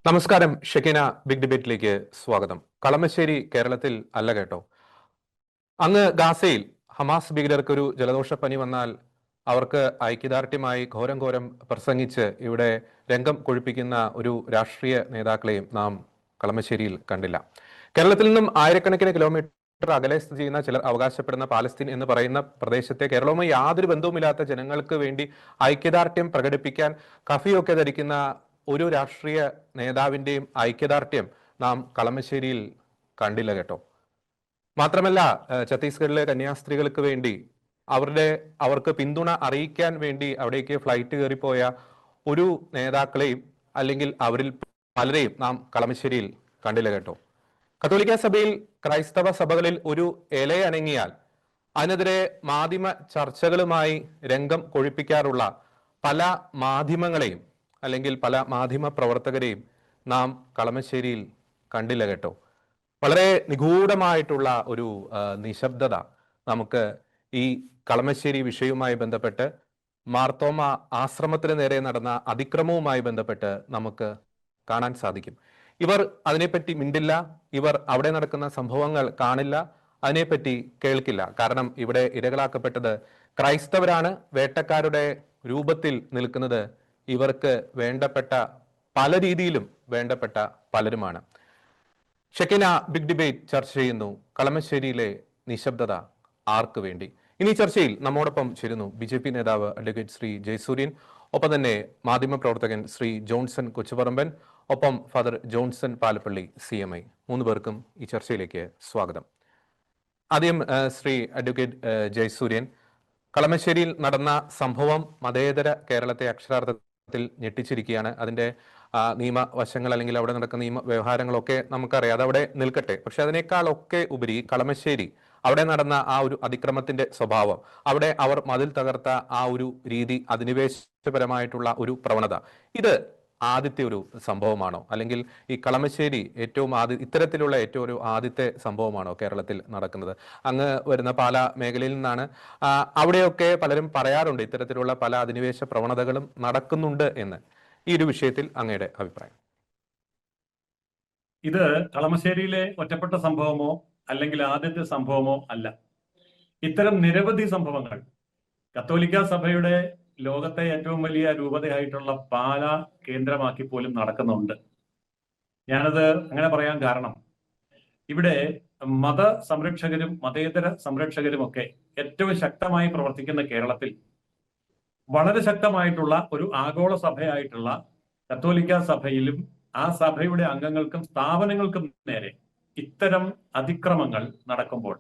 നമസ്കാരം. Shekinah big ഡിബേറ്റിലേക്ക് സ്വാഗതം. കളമശ്ശേരി കേരളത്തിൽ അല്ല കേട്ടോ. അങ്ങ് ഗാസയിൽ ഹമാസ് ഭീകരർക്ക് ഒരു ജലദോഷപ്പനി വന്നാൽ അവർക്ക് ഐക്യദാർഢ്യമായി ഘോരം ഘോരം പ്രസംഗിച്ച് ഇവിടെ രംഗം കൊഴുപ്പിക്കുന്ന ഒരു രാഷ്ട്രീയ നേതാക്കളെയും നാം കളമശ്ശേരിയിൽ കണ്ടില്ല. കേരളത്തിൽ നിന്നും ആയിരക്കണക്കിന് കിലോമീറ്റർ അകലെ സ്ഥിതി ചെയ്യുന്ന ചിലർ അവകാശപ്പെടുന്ന പാലസ്തീൻ എന്ന് പറയുന്ന പ്രദേശത്തെ കേരളവുമായി യാതൊരു ബന്ധവുമില്ലാത്ത ജനങ്ങൾക്ക് വേണ്ടി ഐക്യദാർഢ്യം പ്രകടിപ്പിക്കാൻ കഫിയൊക്കെ ധരിക്കുന്ന ഒരു രാഷ്ട്രീയ നേതാവിന്റെയും ഐക്യദാർഢ്യം നാം കളമശ്ശേരിയിൽ കണ്ടില്ല കേട്ടോ. മാത്രമല്ല, ഛത്തീസ്ഗഡിലെ കന്യാസ്ത്രീകൾക്ക് വേണ്ടി അവർക്ക് പിന്തുണ അറിയിക്കാൻ വേണ്ടി അവിടേക്ക് ഫ്ലൈറ്റ് കയറിപ്പോയ ഒരു നേതാക്കളെയും അല്ലെങ്കിൽ അവരിൽ പലരെയും നാം കളമശ്ശേരിയിൽ കണ്ടില്ല കേട്ടോ. കത്തോലിക്ക സഭയിൽ ക്രൈസ്തവ സഭകളിൽ ഒരു ഇലയണങ്ങിയാൽ അതിനെതിരെ മാധ്യമ ചർച്ചകളുമായി രംഗം കൊഴിപ്പിക്കാറുള്ള പല മാധ്യമങ്ങളെയും അല്ലെങ്കിൽ പല മാധ്യമ പ്രവർത്തകരെയും നാം കളമശ്ശേരിയിൽ കണ്ടില്ല കേട്ടോ. വളരെ നിഗൂഢമായിട്ടുള്ള ഒരു നിശബ്ദത നമുക്ക് ഈ കളമശ്ശേരി വിഷയവുമായി ബന്ധപ്പെട്ട് മാർത്തോമ ആശ്രമത്തിന് നേരെ നടന്ന അതിക്രമവുമായി ബന്ധപ്പെട്ട് നമുക്ക് കാണാൻ സാധിക്കും. ഇവർ അതിനെപ്പറ്റി മിണ്ടില്ല, ഇവർ അവിടെ നടക്കുന്ന സംഭവങ്ങൾ കാണില്ല, അതിനെപ്പറ്റി കേൾക്കില്ല. കാരണം ഇവിടെ ഇരകളാക്കപ്പെട്ടത് ക്രൈസ്തവരാണ്. വേട്ടക്കാരുടെ രൂപത്തിൽ നിൽക്കുന്നത് ഇവർക്ക് വേണ്ടപ്പെട്ട പല രീതിയിലും വേണ്ടപ്പെട്ട പലരുമാണ്. ഷെക്കിന ബിഗ് ഡിബേറ്റ് ചർച്ച ചെയ്യുന്നു കളമശ്ശേരിയിലെ നിശബ്ദത ആർക്ക് വേണ്ടി. ഇനി ചർച്ചയിൽ നമ്മോടൊപ്പം ചേരുന്നു BJP നേതാവ് അഡ്വക്കേറ്റ് ശ്രീ ജയസൂര്യൻ, ഒപ്പം തന്നെ മാധ്യമപ്രവർത്തകൻ ശ്രീ ജോൺസൺ കൊച്ചുപറമ്പൻ, ഒപ്പം ഫാദർ ജോൺസൺ പാലപ്പള്ളി CMI. 3 പേർക്കും ഈ ചർച്ചയിലേക്ക് സ്വാഗതം. ആദ്യം ശ്രീ അഡ്വക്കേറ്റ് ജയസൂര്യൻ, കളമശ്ശേരിയിൽ നടന്ന സംഭവം മതേതര കേരളത്തെ അക്ഷരാർത്ഥത്തിൽ ഞെട്ടിച്ചിരിക്കുകയാണ്. അതിന്റെ നിയമവശങ്ങൾ അല്ലെങ്കിൽ അവിടെ നടക്കുന്ന നിയമ വ്യവഹാരങ്ങളൊക്കെ നമുക്കറിയാം, അതവിടെ നിൽക്കട്ടെ. പക്ഷെ അതിനേക്കാളൊക്കെ ഉപരി കളമശ്ശേരി അവിടെ നടന്ന ആ ഒരു അതിക്രമത്തിന്റെ സ്വഭാവം, അവിടെ അവർ മതിൽ തകർത്ത ആ ഒരു രീതി, അധിനിവേശപരമായിട്ടുള്ള ഒരു പ്രവണത, ഇത് ആദ്യത്തെ ഒരു സംഭവമാണോ? അല്ലെങ്കിൽ ഈ കളമശ്ശേരി ഇത്തരത്തിലുള്ള ഏറ്റവും ഒരു ആദ്യത്തെ സംഭവമാണോ കേരളത്തിൽ നടക്കുന്നത്? അങ്ങ് വരുന്ന പാല മേഖലയിൽ നിന്നാണ്. അവിടെയൊക്കെ പലരും പറയാറുണ്ട് ഇത്തരത്തിലുള്ള പല അധിനിവേശ പ്രവണതകളും നടക്കുന്നുണ്ട് എന്ന്. ഈ ഒരു വിഷയത്തിൽ അങ്ങയുടെ അഭിപ്രായം? ഇത് കളമശ്ശേരിയിലെ ഒറ്റപ്പെട്ട സംഭവമോ അല്ലെങ്കിൽ ആദ്യത്തെ സംഭവമോ അല്ല. ഇത്തരം നിരവധി സംഭവങ്ങൾ കത്തോലിക്ക സഭയുടെ ലോകത്തെ ഏറ്റവും വലിയ രൂപതയായിട്ടുള്ള പാല കേന്ദ്രമാക്കി പോലും നടക്കുന്നുണ്ട്. ഞാനത് അങ്ങനെ പറയാൻ കാരണം, ഇവിടെ മത സംരക്ഷകരും മതേതര സംരക്ഷകരും ഒക്കെ ഏറ്റവും ശക്തമായി പ്രവർത്തിക്കുന്ന കേരളത്തിൽ വളരെ ശക്തമായിട്ടുള്ള ഒരു ആഗോള സഭയായിട്ടുള്ള കത്തോലിക്ക സഭയിലും ആ സഭയുടെ അംഗങ്ങൾക്കും സ്ഥാപനങ്ങൾക്കും നേരെ ഇത്തരം അതിക്രമങ്ങൾ നടക്കുമ്പോൾ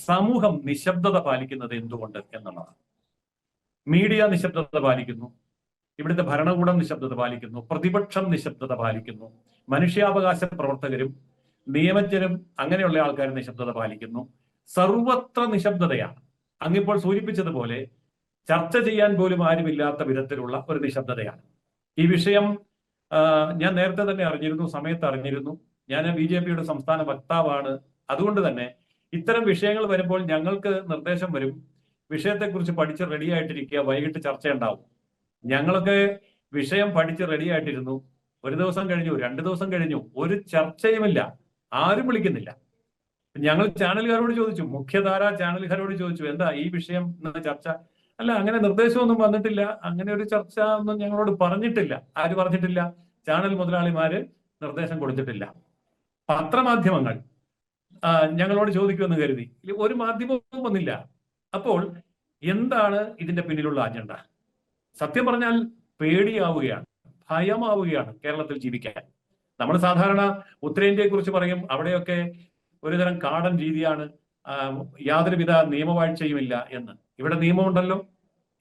സമൂഹം നിശബ്ദത പാലിക്കുന്നത് എന്തുകൊണ്ട് എന്നുള്ളതാണ്. മീഡിയ നിശബ്ദത പാലിക്കുന്നു, ഇവിടുത്തെ ഭരണകൂടം നിശബ്ദത പാലിക്കുന്നു, പ്രതിപക്ഷം നിശബ്ദത പാലിക്കുന്നു, മനുഷ്യാവകാശ പ്രവർത്തകരും നിയമജ്ഞരും അങ്ങനെയുള്ള ആൾക്കാർ നിശബ്ദത പാലിക്കുന്നു. സർവത്ര നിശബ്ദതയാണ്. അങ്ങിപ്പോൾ സൂചിപ്പിച്ചതുപോലെ ചർച്ച ചെയ്യാൻ പോലും ആരുമില്ലാത്ത വിധത്തിലുള്ള ഒരു നിശബ്ദതയാണ്. ഈ വിഷയം ഞാൻ നേരത്തെ തന്നെ സമയത്ത് അറിഞ്ഞിരുന്നു. ഞാൻ BJPയുടെ സംസ്ഥാന വക്താവാണ്. അതുകൊണ്ട് തന്നെ ഇത്തരം വിഷയങ്ങൾ വരുമ്പോൾ ഞങ്ങൾക്ക് നിർദ്ദേശം വരും, വിഷയത്തെക്കുറിച്ച് പഠിച്ച് റെഡി ആയിട്ടിരിക്കുക, വൈകിട്ട് ചർച്ച ഉണ്ടാവും. ഞങ്ങളൊക്കെ വിഷയം പഠിച്ച് റെഡി ആയിട്ടിരുന്നു. 1 ദിവസം കഴിഞ്ഞു, 2 ദിവസം കഴിഞ്ഞു, ഒരു ചർച്ചയുമില്ല, ആരും വിളിക്കുന്നില്ല. ഞങ്ങൾ ചാനലുകാരോട് ചോദിച്ചു, മുഖ്യധാര ചാനലുകാരോട് ചോദിച്ചു, എന്താ ഈ വിഷയം ചർച്ച? അല്ല, അങ്ങനെ നിർദ്ദേശമൊന്നും വന്നിട്ടില്ല, അങ്ങനെ ഒരു ചർച്ച ഒന്നും ഞങ്ങളോട് പറഞ്ഞിട്ടില്ല. ആര് പറഞ്ഞിട്ടില്ല? ചാനൽ മുതലാളിമാര് നിർദ്ദേശം കൊടുത്തിട്ടില്ല. പത്രമാധ്യമങ്ങൾ ഞങ്ങളോട് ചോദിക്കുമെന്ന് കരുതി ഒരു മാധ്യമവും വന്നില്ല. അപ്പോൾ എന്താണ് ഇതിന്റെ പിന്നിലുള്ള അജണ്ട? സത്യം പറഞ്ഞാൽ പേടിയാവുകയാണ്, ഭയമാവുകയാണ് കേരളത്തിൽ ജീവിക്കാൻ. നമ്മൾ സാധാരണ ഉത്തരേന്ത്യയെ കുറിച്ച് പറയും, അവിടെയൊക്കെ ഒരുതരം കാടൻ രീതിയാണ്, യാതൊരുവിധ നിയമവാഴ്ചയുമില്ല എന്ന്. ഇവിടെ നിയമമുണ്ടല്ലോ.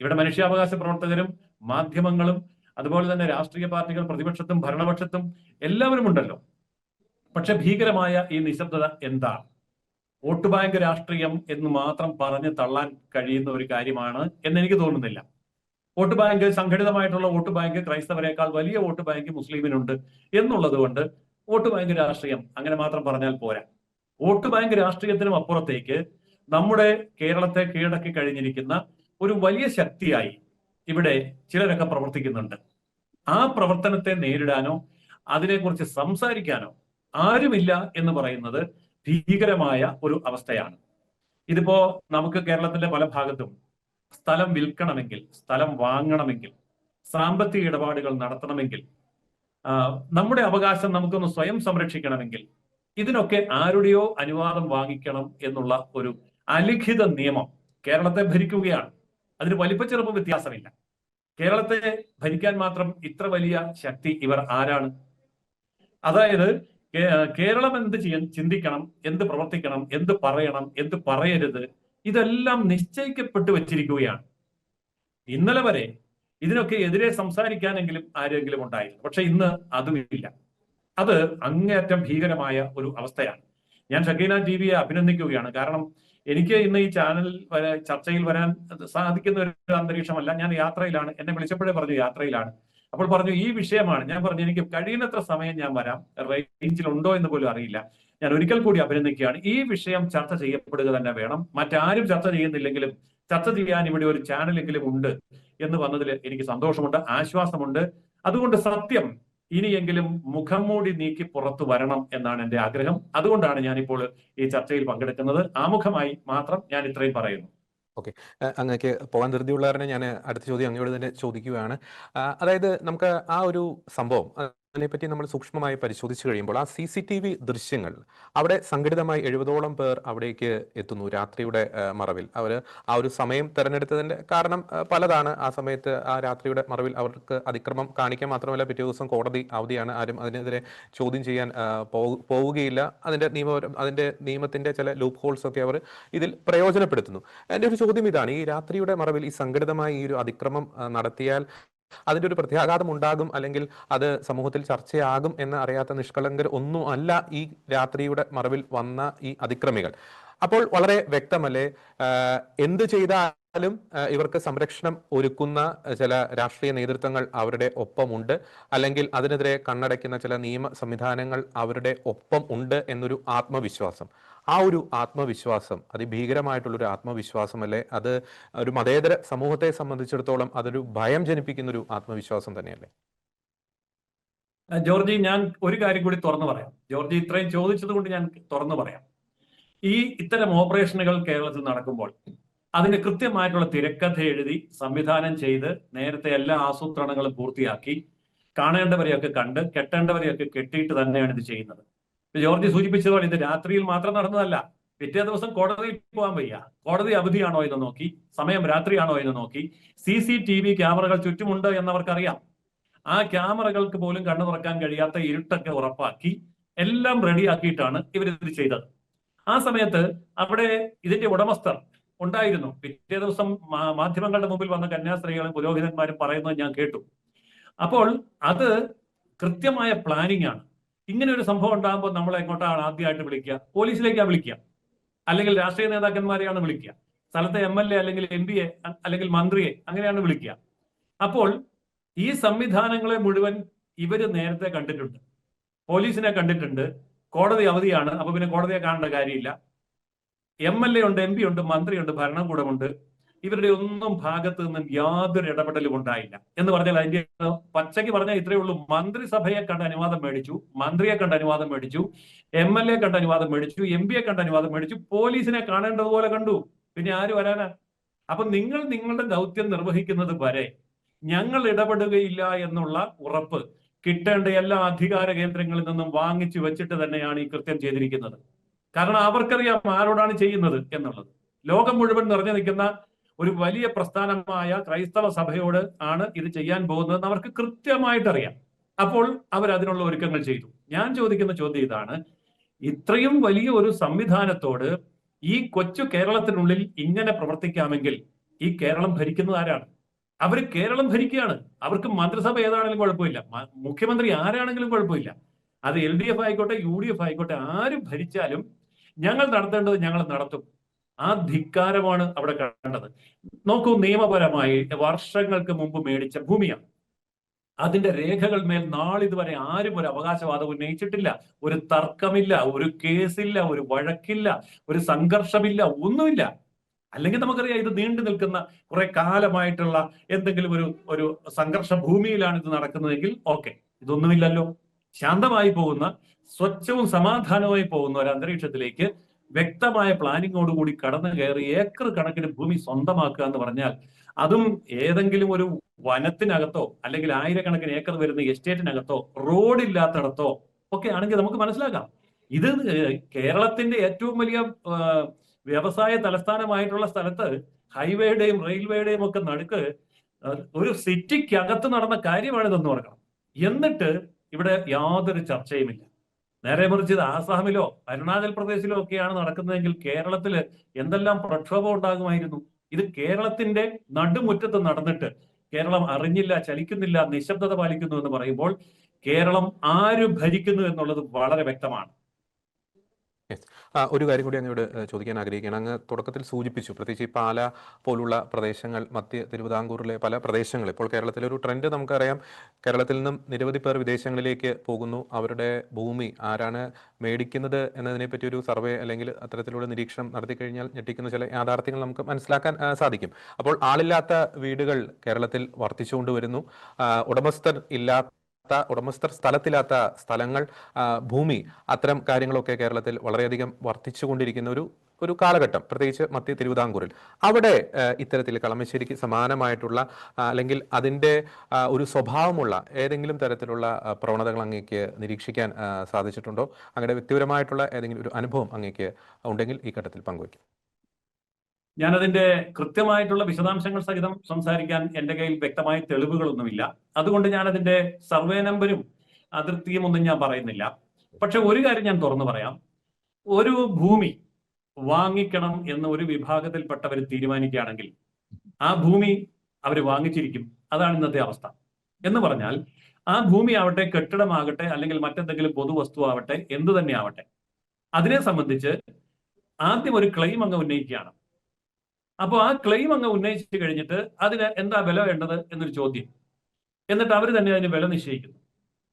ഇവിടെ മനുഷ്യാവകാശ പ്രവർത്തകരും മാധ്യമങ്ങളും അതുപോലെ തന്നെ രാഷ്ട്രീയ പാർട്ടികൾ പ്രതിപക്ഷത്തും ഭരണപക്ഷത്തും എല്ലാവരും ഉണ്ടല്ലോ. പക്ഷെ ഭീകരമായ ഈ നിശബ്ദത എന്താണ്? വോട്ട് ബാങ്ക് രാഷ്ട്രീയം എന്ന് മാത്രം പറഞ്ഞ് തള്ളാൻ കഴിയുന്ന ഒരു കാര്യമാണ് എന്ന് എനിക്ക് തോന്നുന്നില്ല. വോട്ട് ബാങ്ക്, സംഘടിതമായിട്ടുള്ള വോട്ട് ബാങ്ക് ക്രൈസ്തവരെക്കാൾ വലിയ വോട്ട് ബാങ്ക് മുസ്ലിമിനുണ്ട് എന്നുള്ളത് കൊണ്ട് വോട്ട് ബാങ്ക് രാഷ്ട്രീയം അങ്ങനെ മാത്രം പറഞ്ഞാൽ പോരാ. വോട്ട് ബാങ്ക് രാഷ്ട്രീയത്തിനും അപ്പുറത്തേക്ക് നമ്മുടെ കേരളത്തെ കീഴടക്കി കഴിഞ്ഞിരിക്കുന്ന ഒരു വലിയ ശക്തിയായി ഇവിടെ ചിലരൊക്കെ പ്രവർത്തിക്കുന്നുണ്ട്. ആ പ്രവർത്തനത്തെ നേരിടാനോ അതിനെക്കുറിച്ച് സംസാരിക്കാനോ ആരുമില്ല എന്ന് പറയുന്നത് ഭീകരമായ ഒരു അവസ്ഥയാണ്. ഇതിപ്പോ നമുക്ക് കേരളത്തിന്റെ പല ഭാഗത്തും സ്ഥലം വിൽക്കണമെങ്കിൽ, സ്ഥലം വാങ്ങണമെങ്കിൽ, സാമ്പത്തിക ഇടപാടുകൾ നടത്തണമെങ്കിൽ, നമ്മുടെ അവകാശം നമുക്കൊന്ന് സ്വയം സംരക്ഷിക്കണമെങ്കിൽ ഇതിനൊക്കെ ആരുടെയോ അനുവാദം വാങ്ങിക്കണം എന്നുള്ള ഒരു അലിഖിത നിയമം കേരളത്തെ ഭരിക്കുകയാണ്. അതിന് വലിപ്പച്ചെറുപ്പം വ്യത്യാസമില്ല. കേരളത്തെ ഭരിക്കാൻ മാത്രം ഇത്ര വലിയ ശക്തി ഇവർ ആരാണ്? അതായത് കേരളം എന്ത് ചിന്തിക്കണം, എന്ത് പ്രവർത്തിക്കണം, എന്ത് പറയണം, എന്ത് പറയരുത്, ഇതെല്ലാം നിശ്ചയിക്കപ്പെട്ടു വച്ചിരിക്കുകയാണ്. ഇന്നലെ വരെ ഇതിനൊക്കെ എതിരെ സംസാരിക്കാനെങ്കിലും ആരെങ്കിലും ഉണ്ടായിരുന്നു. പക്ഷെ ഇന്ന് അതുമില്ല. അത് അങ്ങേയറ്റം ഭീകരമായ ഒരു അവസ്ഥയാണ്. ഞാൻ ഷക്കീന ടിവിയെ അഭിനന്ദിക്കുകയാണ്. കാരണം എനിക്ക് ഇന്ന് ഈ ചാനൽ ചർച്ചയിൽ വരാൻ സാധിക്കുന്ന ഒരു അന്തരീക്ഷമല്ല. ഞാൻ യാത്രയിലാണ്. എന്നെ വിളിച്ചപ്പോഴേ പറഞ്ഞു യാത്രയിലാണ്. അപ്പോൾ പറഞ്ഞു ഈ വിഷയമാണ്. ഞാൻ പറഞ്ഞു എനിക്ക് കഴിയുന്നത്ര സമയം ഞാൻ വരാം, റേഞ്ചിലുണ്ടോ എന്ന് പോലും അറിയില്ല. ഞാൻ ഒരിക്കൽ കൂടി അഭിനന്ദിക്കുകയാണ്. ഈ വിഷയം ചർച്ച ചെയ്യപ്പെടുക തന്നെ വേണം. മറ്റാരും ചർച്ച ചെയ്യുന്നില്ലെങ്കിലും ചർച്ച ചെയ്യാൻ ഇവിടെ ഒരു ചാനലെങ്കിലും ഉണ്ട് എന്ന് വന്നതിൽ എനിക്ക് സന്തോഷമുണ്ട്, ആശ്വാസമുണ്ട്. അതുകൊണ്ട് സത്യം ഇനിയെങ്കിലും മുഖം മൂടി നീക്കി പുറത്തു വരണം എന്നാണ് എന്റെ ആഗ്രഹം. അതുകൊണ്ടാണ് ഞാനിപ്പോൾ ഈ ചർച്ചയിൽ പങ്കെടുക്കുന്നത്. ആമുഖമായി മാത്രം ഞാൻ ഇത്രയും പറയുന്നു. ഓക്കെ, അങ്ങേക്ക് പോകാൻ ധൃതിയുള്ളവരെ ഞാൻ അടുത്ത ചോദ്യം അങ്ങയോട് തന്നെ ചോദിക്കുകയാണ്. അതായത് നമുക്ക് ആ ഒരു സംഭവം അതിനെപ്പറ്റി നമ്മൾ സൂക്ഷ്മമായി പരിശോധിച്ചു കഴിയുമ്പോൾ ആ CCTV ദൃശ്യങ്ങൾ അവിടെ സംഘടിതമായി 70ഓളം പേർ അവിടേക്ക് എത്തുന്നു രാത്രിയുടെ മറവിൽ. അവർ ആ ഒരു സമയം തെരഞ്ഞെടുത്തതിന്റെ കാരണം പലതാണ്. ആ സമയത്ത് ആ രാത്രിയുടെ മറവിൽ അവർക്ക് അതിക്രമം കാണിക്കാൻ മാത്രമല്ല, പിറ്റേ ദിവസം കോടതി അവധിയാണ്, ആരും അതിനെതിരെ ചോദ്യം ചെയ്യാൻ പോവുകയില്ല. അതിന്റെ നിയമത്തിന്റെ ചില ലൂപ്പ് ഹോൾസ് ഒക്കെ അവർ ഇതിൽ പ്രയോജനപ്പെടുത്തുന്നു. എൻ്റെ ഒരു ചോദ്യം ഇതാണ്, ഈ രാത്രിയുടെ മറവിൽ ഈ സംഘടിതമായി ഈ ഒരു അതിക്രമം നടത്തിയാൽ അതിന്റെ ഒരു പ്രത്യാഘാതം ഉണ്ടാകും, അല്ലെങ്കിൽ അത് സമൂഹത്തിൽ ചർച്ചയാകും എന്ന് അറിയാത്ത നിഷ്കളങ്കർ ഒന്നും അല്ല ഈ രാത്രിയുടെ മറവിൽ വന്ന ഈ അതിക്രമികൾ. അപ്പോൾ വളരെ വ്യക്തമല്ലേ, എന്ത് ചെയ്താലും ഇവർക്ക് സംരക്ഷണം ഒരുക്കുന്ന ചില രാഷ്ട്രീയ നേതൃത്വങ്ങൾ അവരുടെ ഒപ്പമുണ്ട്, അല്ലെങ്കിൽ അതിനെതിരെ കണ്ണടയ്ക്കുന്ന ചില നിയമ സംവിധാനങ്ങൾ അവരുടെ ഒപ്പം ഉണ്ട് എന്നൊരു ആത്മവിശ്വാസം. ആ ഒരു ആത്മവിശ്വാസം അതിഭീകരമായിട്ടുള്ളൊരു ആത്മവിശ്വാസമല്ലേ? അത് ഒരു മതേതര സമൂഹത്തെ സംബന്ധിച്ചിടത്തോളം അതൊരു ഭയം ജനിപ്പിക്കുന്ന ഒരു ആത്മവിശ്വാസം തന്നെയല്ലേ? ജോർജി, ഞാൻ ഒരു കാര്യം കൂടി തുറന്നു പറയാം. ജോർജി ഇത്രയും ചോദിച്ചത് കൊണ്ട് ഞാൻ തുറന്നു പറയാം. ഈ ഇത്തരം ഓപ്പറേഷനുകൾ കേരളത്തിൽ നടക്കുമ്പോൾ അതിന് കൃത്യമായിട്ടുള്ള തിരക്കഥ എഴുതി സംവിധാനം ചെയ്ത് നേരത്തെ എല്ലാ ആസൂത്രണങ്ങളും പൂർത്തിയാക്കി കാണേണ്ടവരെയൊക്കെ കണ്ട് കെട്ടേണ്ടവരെയൊക്കെ കെട്ടിയിട്ട് തന്നെയാണ് ഇത് ചെയ്യുന്നത്. ജോർജ് സൂചിപ്പിച്ചതുപോലെ ഇത് രാത്രിയിൽ മാത്രം നടന്നതല്ല. പിറ്റേ ദിവസം കോടതിയിൽ പോകാൻ വയ്യ. കോടതി അവധിയാണോ എന്ന് നോക്കി, സമയം രാത്രിയാണോ എന്ന് നോക്കി, CCTV ക്യാമറകൾ ചുറ്റുമുണ്ട് എന്നവർക്കറിയാം. ആ ക്യാമറകൾക്ക് പോലും കണ്ണു തുറക്കാൻ കഴിയാത്ത ഇരുട്ടൊക്കെ ഉറപ്പാക്കി എല്ലാം റെഡിയാക്കിയിട്ടാണ് ഇവരിത് ചെയ്തത്. ആ സമയത്ത് അവിടെ ഇതിന്റെ ഉടമസ്ഥർ ഉണ്ടായിരുന്നു. പിറ്റേ ദിവസം മാധ്യമങ്ങളുടെ മുമ്പിൽ വന്ന കന്യാസ്ത്രീകളും പുരോഹിതന്മാരും പറയുന്നത് ഞാൻ കേട്ടു. അപ്പോൾ അത് കൃത്യമായ പ്ലാനിംഗ് ആണ്. ഇങ്ങനെ ഒരു സംഭവം ഉണ്ടാകുമ്പോൾ നമ്മളെ എങ്ങോട്ടാണ് ആദ്യമായിട്ട് വിളിക്കുക? പോലീസിലേക്കാണ് വിളിക്കുക, അല്ലെങ്കിൽ രാഷ്ട്രീയ നേതാക്കന്മാരെയാണ് വിളിക്കുക, സ്ഥലത്തെ MLA അല്ലെങ്കിൽ MP അല്ലെങ്കിൽ മന്ത്രിയെ അങ്ങനെയാണ് വിളിക്കുക. അപ്പോൾ ഈ സംവിധാനങ്ങളെ മുഴുവൻ ഇവര് നേരത്തെ കണ്ടിട്ടുണ്ട്. പോലീസിനെ കണ്ടിട്ടുണ്ട്. കോടതി അവധിയാണ്, അപ്പൊ പിന്നെ കോടതിയെ കാണേണ്ട കാര്യമില്ല. MLA ഉണ്ട്, MP ഉണ്ട്, മന്ത്രിയുണ്ട്, ഭരണകൂടമുണ്ട്. ഇവരുടെ ഒന്നും ഭാഗത്ത് നിന്നും യാതൊരു ഇടപെടലും ഉണ്ടായില്ല എന്ന് പറഞ്ഞാൽ അതിന്റെ പച്ചയ്ക്ക് പറഞ്ഞാൽ ഇത്രയേ ഉള്ളൂ. മന്ത്രിസഭയെ കണ്ട അനുവാദം മേടിച്ചു, മന്ത്രിയെ കണ്ട അനുവാദം മേടിച്ചു, MLA കണ്ട അനുവാദം മേടിച്ചു, MP കണ്ട അനുവാദം മേടിച്ചു, പോലീസിനെ കാണേണ്ടതുപോലെ കണ്ടു. പിന്നെ ആര് വരാനാ? അപ്പൊ നിങ്ങൾ നിങ്ങളുടെ ദൗത്യം നിർവഹിക്കുന്നത് വരെ ഞങ്ങൾ ഇടപെടുകയില്ല എന്നുള്ള ഉറപ്പ് കിട്ടേണ്ട എല്ലാ അധികാര കേന്ദ്രങ്ങളിൽ നിന്നും വാങ്ങിച്ചു വെച്ചിട്ട് തന്നെയാണ് ഈ കൃത്യം ചെയ്തിരിക്കുന്നത്. കാരണം അവർക്കറിയാം ആരോടാണ് ചെയ്യുന്നത് എന്നുള്ളത്. ലോകം മുഴുവൻ നിറഞ്ഞു നിൽക്കുന്ന ഒരു വലിയ പ്രസ്ഥാനമായ ക്രൈസ്തവ സഭയോട് ആണ് ഇത് ചെയ്യാൻ പോകുന്നതെന്ന് അവർക്ക് കൃത്യമായിട്ട് അറിയാം. അപ്പോൾ അവർ അതിനുള്ള ഒരുക്കങ്ങൾ ചെയ്തു. ഞാൻ ചോദിക്കുന്ന ചോദ്യം ഇതാണ്, ഇത്രയും വലിയ ഒരു സംവിധാനത്തോട് ഈ കൊച്ചു കേരളത്തിനുള്ളിൽ ഇങ്ങനെ പ്രവർത്തിക്കാമെങ്കിൽ ഈ കേരളം ഭരിക്കുന്നത് ആരാണ്? അവർ കേരളം ഭരിക്കുകയാണ്. അവർക്ക് മന്ത്രിസഭ ഏതാണെങ്കിലും കുഴപ്പമില്ല, മുഖ്യമന്ത്രി ആരാണെങ്കിലും കുഴപ്പമില്ല. അത് LDF ആയിക്കോട്ടെ, UDF ആയിക്കോട്ടെ, ആര് ഭരിച്ചാലും ഞങ്ങൾ നടത്തേണ്ടത് ഞങ്ങൾ നടത്തും. ആ ധിക്കാരമാണ് അവിടെ കണ്ടത്. നോക്കൂ, നിയമപരമായി വർഷങ്ങൾക്ക് മുമ്പ് മേടിച്ച ഭൂമിയാണ്. അതിന്റെ രേഖകൾ മേൽ നാളിതുവരെ ആരും ഒരു അവകാശവാദം ഉന്നയിച്ചിട്ടില്ല. ഒരു തർക്കമില്ല, ഒരു കേസില്ല, ഒരു വഴക്കില്ല, ഒരു സംഘർഷമില്ല, ഒന്നുമില്ല. അല്ലെങ്കിൽ നമുക്കറിയാം ഇത് നീണ്ടു നിൽക്കുന്ന കുറെ കാലമായിട്ടുള്ള എന്തെങ്കിലും ഒരു സംഘർഷ ഭൂമിയിലാണ് ഇത് നടക്കുന്നതെങ്കിൽ ഓക്കെ. ഇതൊന്നുമില്ലല്ലോ. ശാന്തമായി പോകുന്ന, സ്വച്ഛവും സമാധാനവുമായി പോകുന്ന ഒരു അന്തരീക്ഷത്തിലേക്ക് വ്യക്തമായ പ്ലാനിങ്ങോടുകൂടി കടന്നു കയറി ഏക്കർ കണക്കിന് ഭൂമി സ്വന്തമാക്കുക എന്ന് പറഞ്ഞാൽ, അതും ഏതെങ്കിലും ഒരു വനത്തിനകത്തോ അല്ലെങ്കിൽ ആയിരക്കണക്കിന് ഏക്കർ വരുന്ന എസ്റ്റേറ്റിനകത്തോ റോഡില്ലാത്തടത്തോ ഒക്കെ ആണെങ്കിൽ നമുക്ക് മനസ്സിലാക്കാം. ഇത് കേരളത്തിന്റെ ഏറ്റവും വലിയ വ്യവസായ തലസ്ഥാനമായിട്ടുള്ള സ്ഥലത്ത് ഹൈവേയുടെയും റെയിൽവേയുടെയും ഒക്കെ നടുക്ക് ഒരു സിറ്റിക്കകത്ത് നടന്ന കാര്യമാണിതെന്ന് ഓർക്കണം. എന്നിട്ട് ഇവിടെ യാതൊരു ചർച്ചയുമില്ല. നേരെ മറിച്ച് ഇത് ആസാമിലോ അരുണാചൽ പ്രദേശിലോ ഒക്കെയാണ് നടക്കുന്നതെങ്കിൽ കേരളത്തില് എന്തെല്ലാം പ്രക്ഷോഭം ഉണ്ടാകുമായിരുന്നു. ഇത് കേരളത്തിന്റെ നടുമുറ്റത്ത് നടന്നിട്ട് കേരളം അറിഞ്ഞില്ല, ചലിക്കുന്നില്ല, നിശബ്ദത പാലിക്കുന്നു എന്ന് പറയുമ്പോൾ കേരളം ആര് ഭരിക്കുന്നു എന്നുള്ളത് വളരെ വ്യക്തമാണ്. ഒരു കാര്യം കൂടി അങ്ങോട്ട് ചോദിക്കാൻ ആഗ്രഹിക്കുകയാണ്. അങ്ങ് തുടക്കത്തിൽ സൂചിപ്പിച്ചു, പ്രത്യേകിച്ച് ഈ പാല പോലുള്ള പ്രദേശങ്ങൾ, മധ്യ തിരുവിതാംകൂറിലെ പല പ്രദേശങ്ങൾ, ഇപ്പോൾ കേരളത്തിലെ ഒരു ട്രെൻഡ് നമുക്കറിയാം. കേരളത്തിൽ നിന്നും നിരവധി പേർ വിദേശങ്ങളിലേക്ക് പോകുന്നു. അവരുടെ ഭൂമി ആരാണ് മേടിക്കുന്നത് എന്നതിനെപ്പറ്റി ഒരു സർവേ അല്ലെങ്കിൽ അത്തരത്തിലുള്ള നിരീക്ഷണം നടത്തി കഴിഞ്ഞാൽ ഞെട്ടിക്കുന്ന ചില യാഥാർത്ഥ്യങ്ങൾ നമുക്ക് മനസ്സിലാക്കാൻ സാധിക്കും. അപ്പോൾ ആളില്ലാത്ത വീടുകൾ കേരളത്തിൽ വർദ്ധിച്ചുകൊണ്ടുവരുന്നു. ഉടമസ്ഥർ സ്ഥലത്തില്ലാത്ത സ്ഥലങ്ങൾ, ഭൂമി, അത്തരം കാര്യങ്ങളൊക്കെ കേരളത്തിൽ വളരെയധികം വർദ്ധിച്ചുകൊണ്ടിരിക്കുന്ന ഒരു കാലഘട്ടം, പ്രത്യേകിച്ച് മധ്യ തിരുവിതാംകൂറിൽ. അവിടെ ഇത്തരത്തിൽ കളമശ്ശേരിക്ക് സമാനമായിട്ടുള്ള അല്ലെങ്കിൽ അതിൻ്റെ ഒരു സ്വഭാവമുള്ള ഏതെങ്കിലും തരത്തിലുള്ള പ്രവണതകൾ അങ്ങേക്ക് നിരീക്ഷിക്കാൻ സാധിച്ചിട്ടുണ്ടോ? അങ്ങയുടെ വ്യക്തിപരമായിട്ടുള്ള ഏതെങ്കിലും ഒരു അനുഭവം അങ്ങേക്ക് ഉണ്ടെങ്കിൽ ഈ ഘട്ടത്തിൽ പങ്കുവയ്ക്കും. ഞാനതിന്റെ കൃത്യമായിട്ടുള്ള വിശദാംശങ്ങൾ സഹിതം സംസാരിക്കാൻ എന്റെ കയ്യിൽ വ്യക്തമായ തെളിവുകളൊന്നുമില്ല. അതുകൊണ്ട് ഞാൻ അതിന്റെ സർവേ നമ്പരും അതിർത്തിയും ഒന്നും ഞാൻ പറയുന്നില്ല. പക്ഷെ ഒരു കാര്യം ഞാൻ തുറന്നു പറയാം. ഒരു ഭൂമി വാങ്ങിക്കണം എന്ന് ഒരു വിഭാഗത്തിൽപ്പെട്ടവർ തീരുമാനിക്കുകയാണെങ്കിൽ ആ ഭൂമി അവർ വാങ്ങിച്ചിരിക്കും. അതാണ് ഇന്നത്തെ അവസ്ഥ. എന്ന് പറഞ്ഞാൽ ആ ഭൂമി ആവട്ടെ, കെട്ടിടമാകട്ടെ, അല്ലെങ്കിൽ മറ്റെന്തെങ്കിലും പൊതുവസ്തു ആവട്ടെ, എന്തു തന്നെ ആവട്ടെ, അതിനെ സംബന്ധിച്ച് ആദ്യം ഒരു ക്ലെയിം അങ്ങ് ഉന്നയിക്കുകയാണ്. അപ്പോൾ ആ ക്ലെയിം അങ്ങ് ഉന്നയിച്ചു കഴിഞ്ഞിട്ട് അതിന് എന്താ വില വേണ്ടത് എന്നൊരു ചോദ്യം, എന്നിട്ട് അവർ തന്നെ അതിന് വില നിശ്ചയിക്കുന്നു.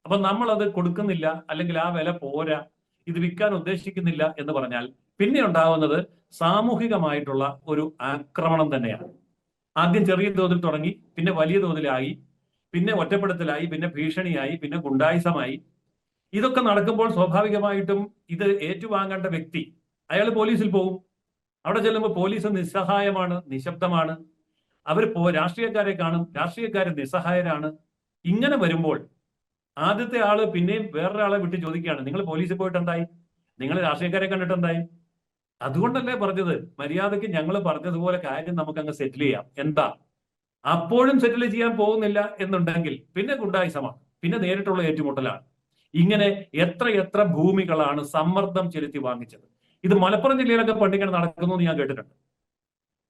അപ്പൊ നമ്മൾ അത് കൊടുക്കുന്നില്ല, അല്ലെങ്കിൽ ആ വില പോരാ, ഇത് വിൽക്കാൻ ഉദ്ദേശിക്കുന്നില്ല എന്ന് പറഞ്ഞാൽ പിന്നെ ഉണ്ടാവുന്നത് സാമൂഹികമായിട്ടുള്ള ഒരു ആക്രമണം തന്നെയാണ്. ആദ്യം ചെറിയ തോതിൽ തുടങ്ങി, പിന്നെ വലിയ തോതിലായി, പിന്നെ ഒറ്റപ്പെടുത്തലായി, പിന്നെ ഭീഷണിയായി, പിന്നെ ഗുണ്ടായിസമായി. ഇതൊക്കെ നടക്കുമ്പോൾ സ്വാഭാവികമായിട്ടും ഇത് ഏറ്റുവാങ്ങേണ്ട വ്യക്തി അയാൾ പോലീസിൽ പോകും. അവിടെ ചെല്ലുമ്പോൾ പോലീസ് നിസ്സഹായമാണ്, നിശബ്ദമാണ്. അവർ രാഷ്ട്രീയക്കാരെ കാണും, രാഷ്ട്രീയക്കാർ നിസ്സഹായരാണ്. ഇങ്ങനെ വരുമ്പോൾ ആദ്യത്തെ ആള് പിന്നെയും വേറൊരാളെ വിട്ട് ചോദിക്കുകയാണ്, നിങ്ങൾ പോലീസിൽ പോയിട്ട് എന്തായി, നിങ്ങൾ രാഷ്ട്രീയക്കാരെ കണ്ടിട്ട് എന്തായി? അതുകൊണ്ടല്ലേ പറഞ്ഞത്, മര്യാദയ്ക്ക് ഞങ്ങൾ പറഞ്ഞതുപോലെ കാര്യം നമുക്ക് അങ്ങ് സെറ്റിൽ ചെയ്യാം. എന്താ? അപ്പോഴും സെറ്റിൽ ചെയ്യാൻ പോകുന്നില്ല എന്നുണ്ടെങ്കിൽ പിന്നെ ഗുണ്ടായിസമാണ്, പിന്നെ നേരിട്ടുള്ള ഏറ്റുമുട്ടലാണ്. ഇങ്ങനെ എത്ര ഭൂമികളാണ് സമ്മർദ്ദം ചെലുത്തി വാങ്ങിച്ചത്. ഇത് മലപ്പുറം ജില്ലയിലൊക്കെ പണ്ടിങ്ങനെ നടക്കുന്നു എന്ന് ഞാൻ കേട്ടിട്ടുണ്ട്.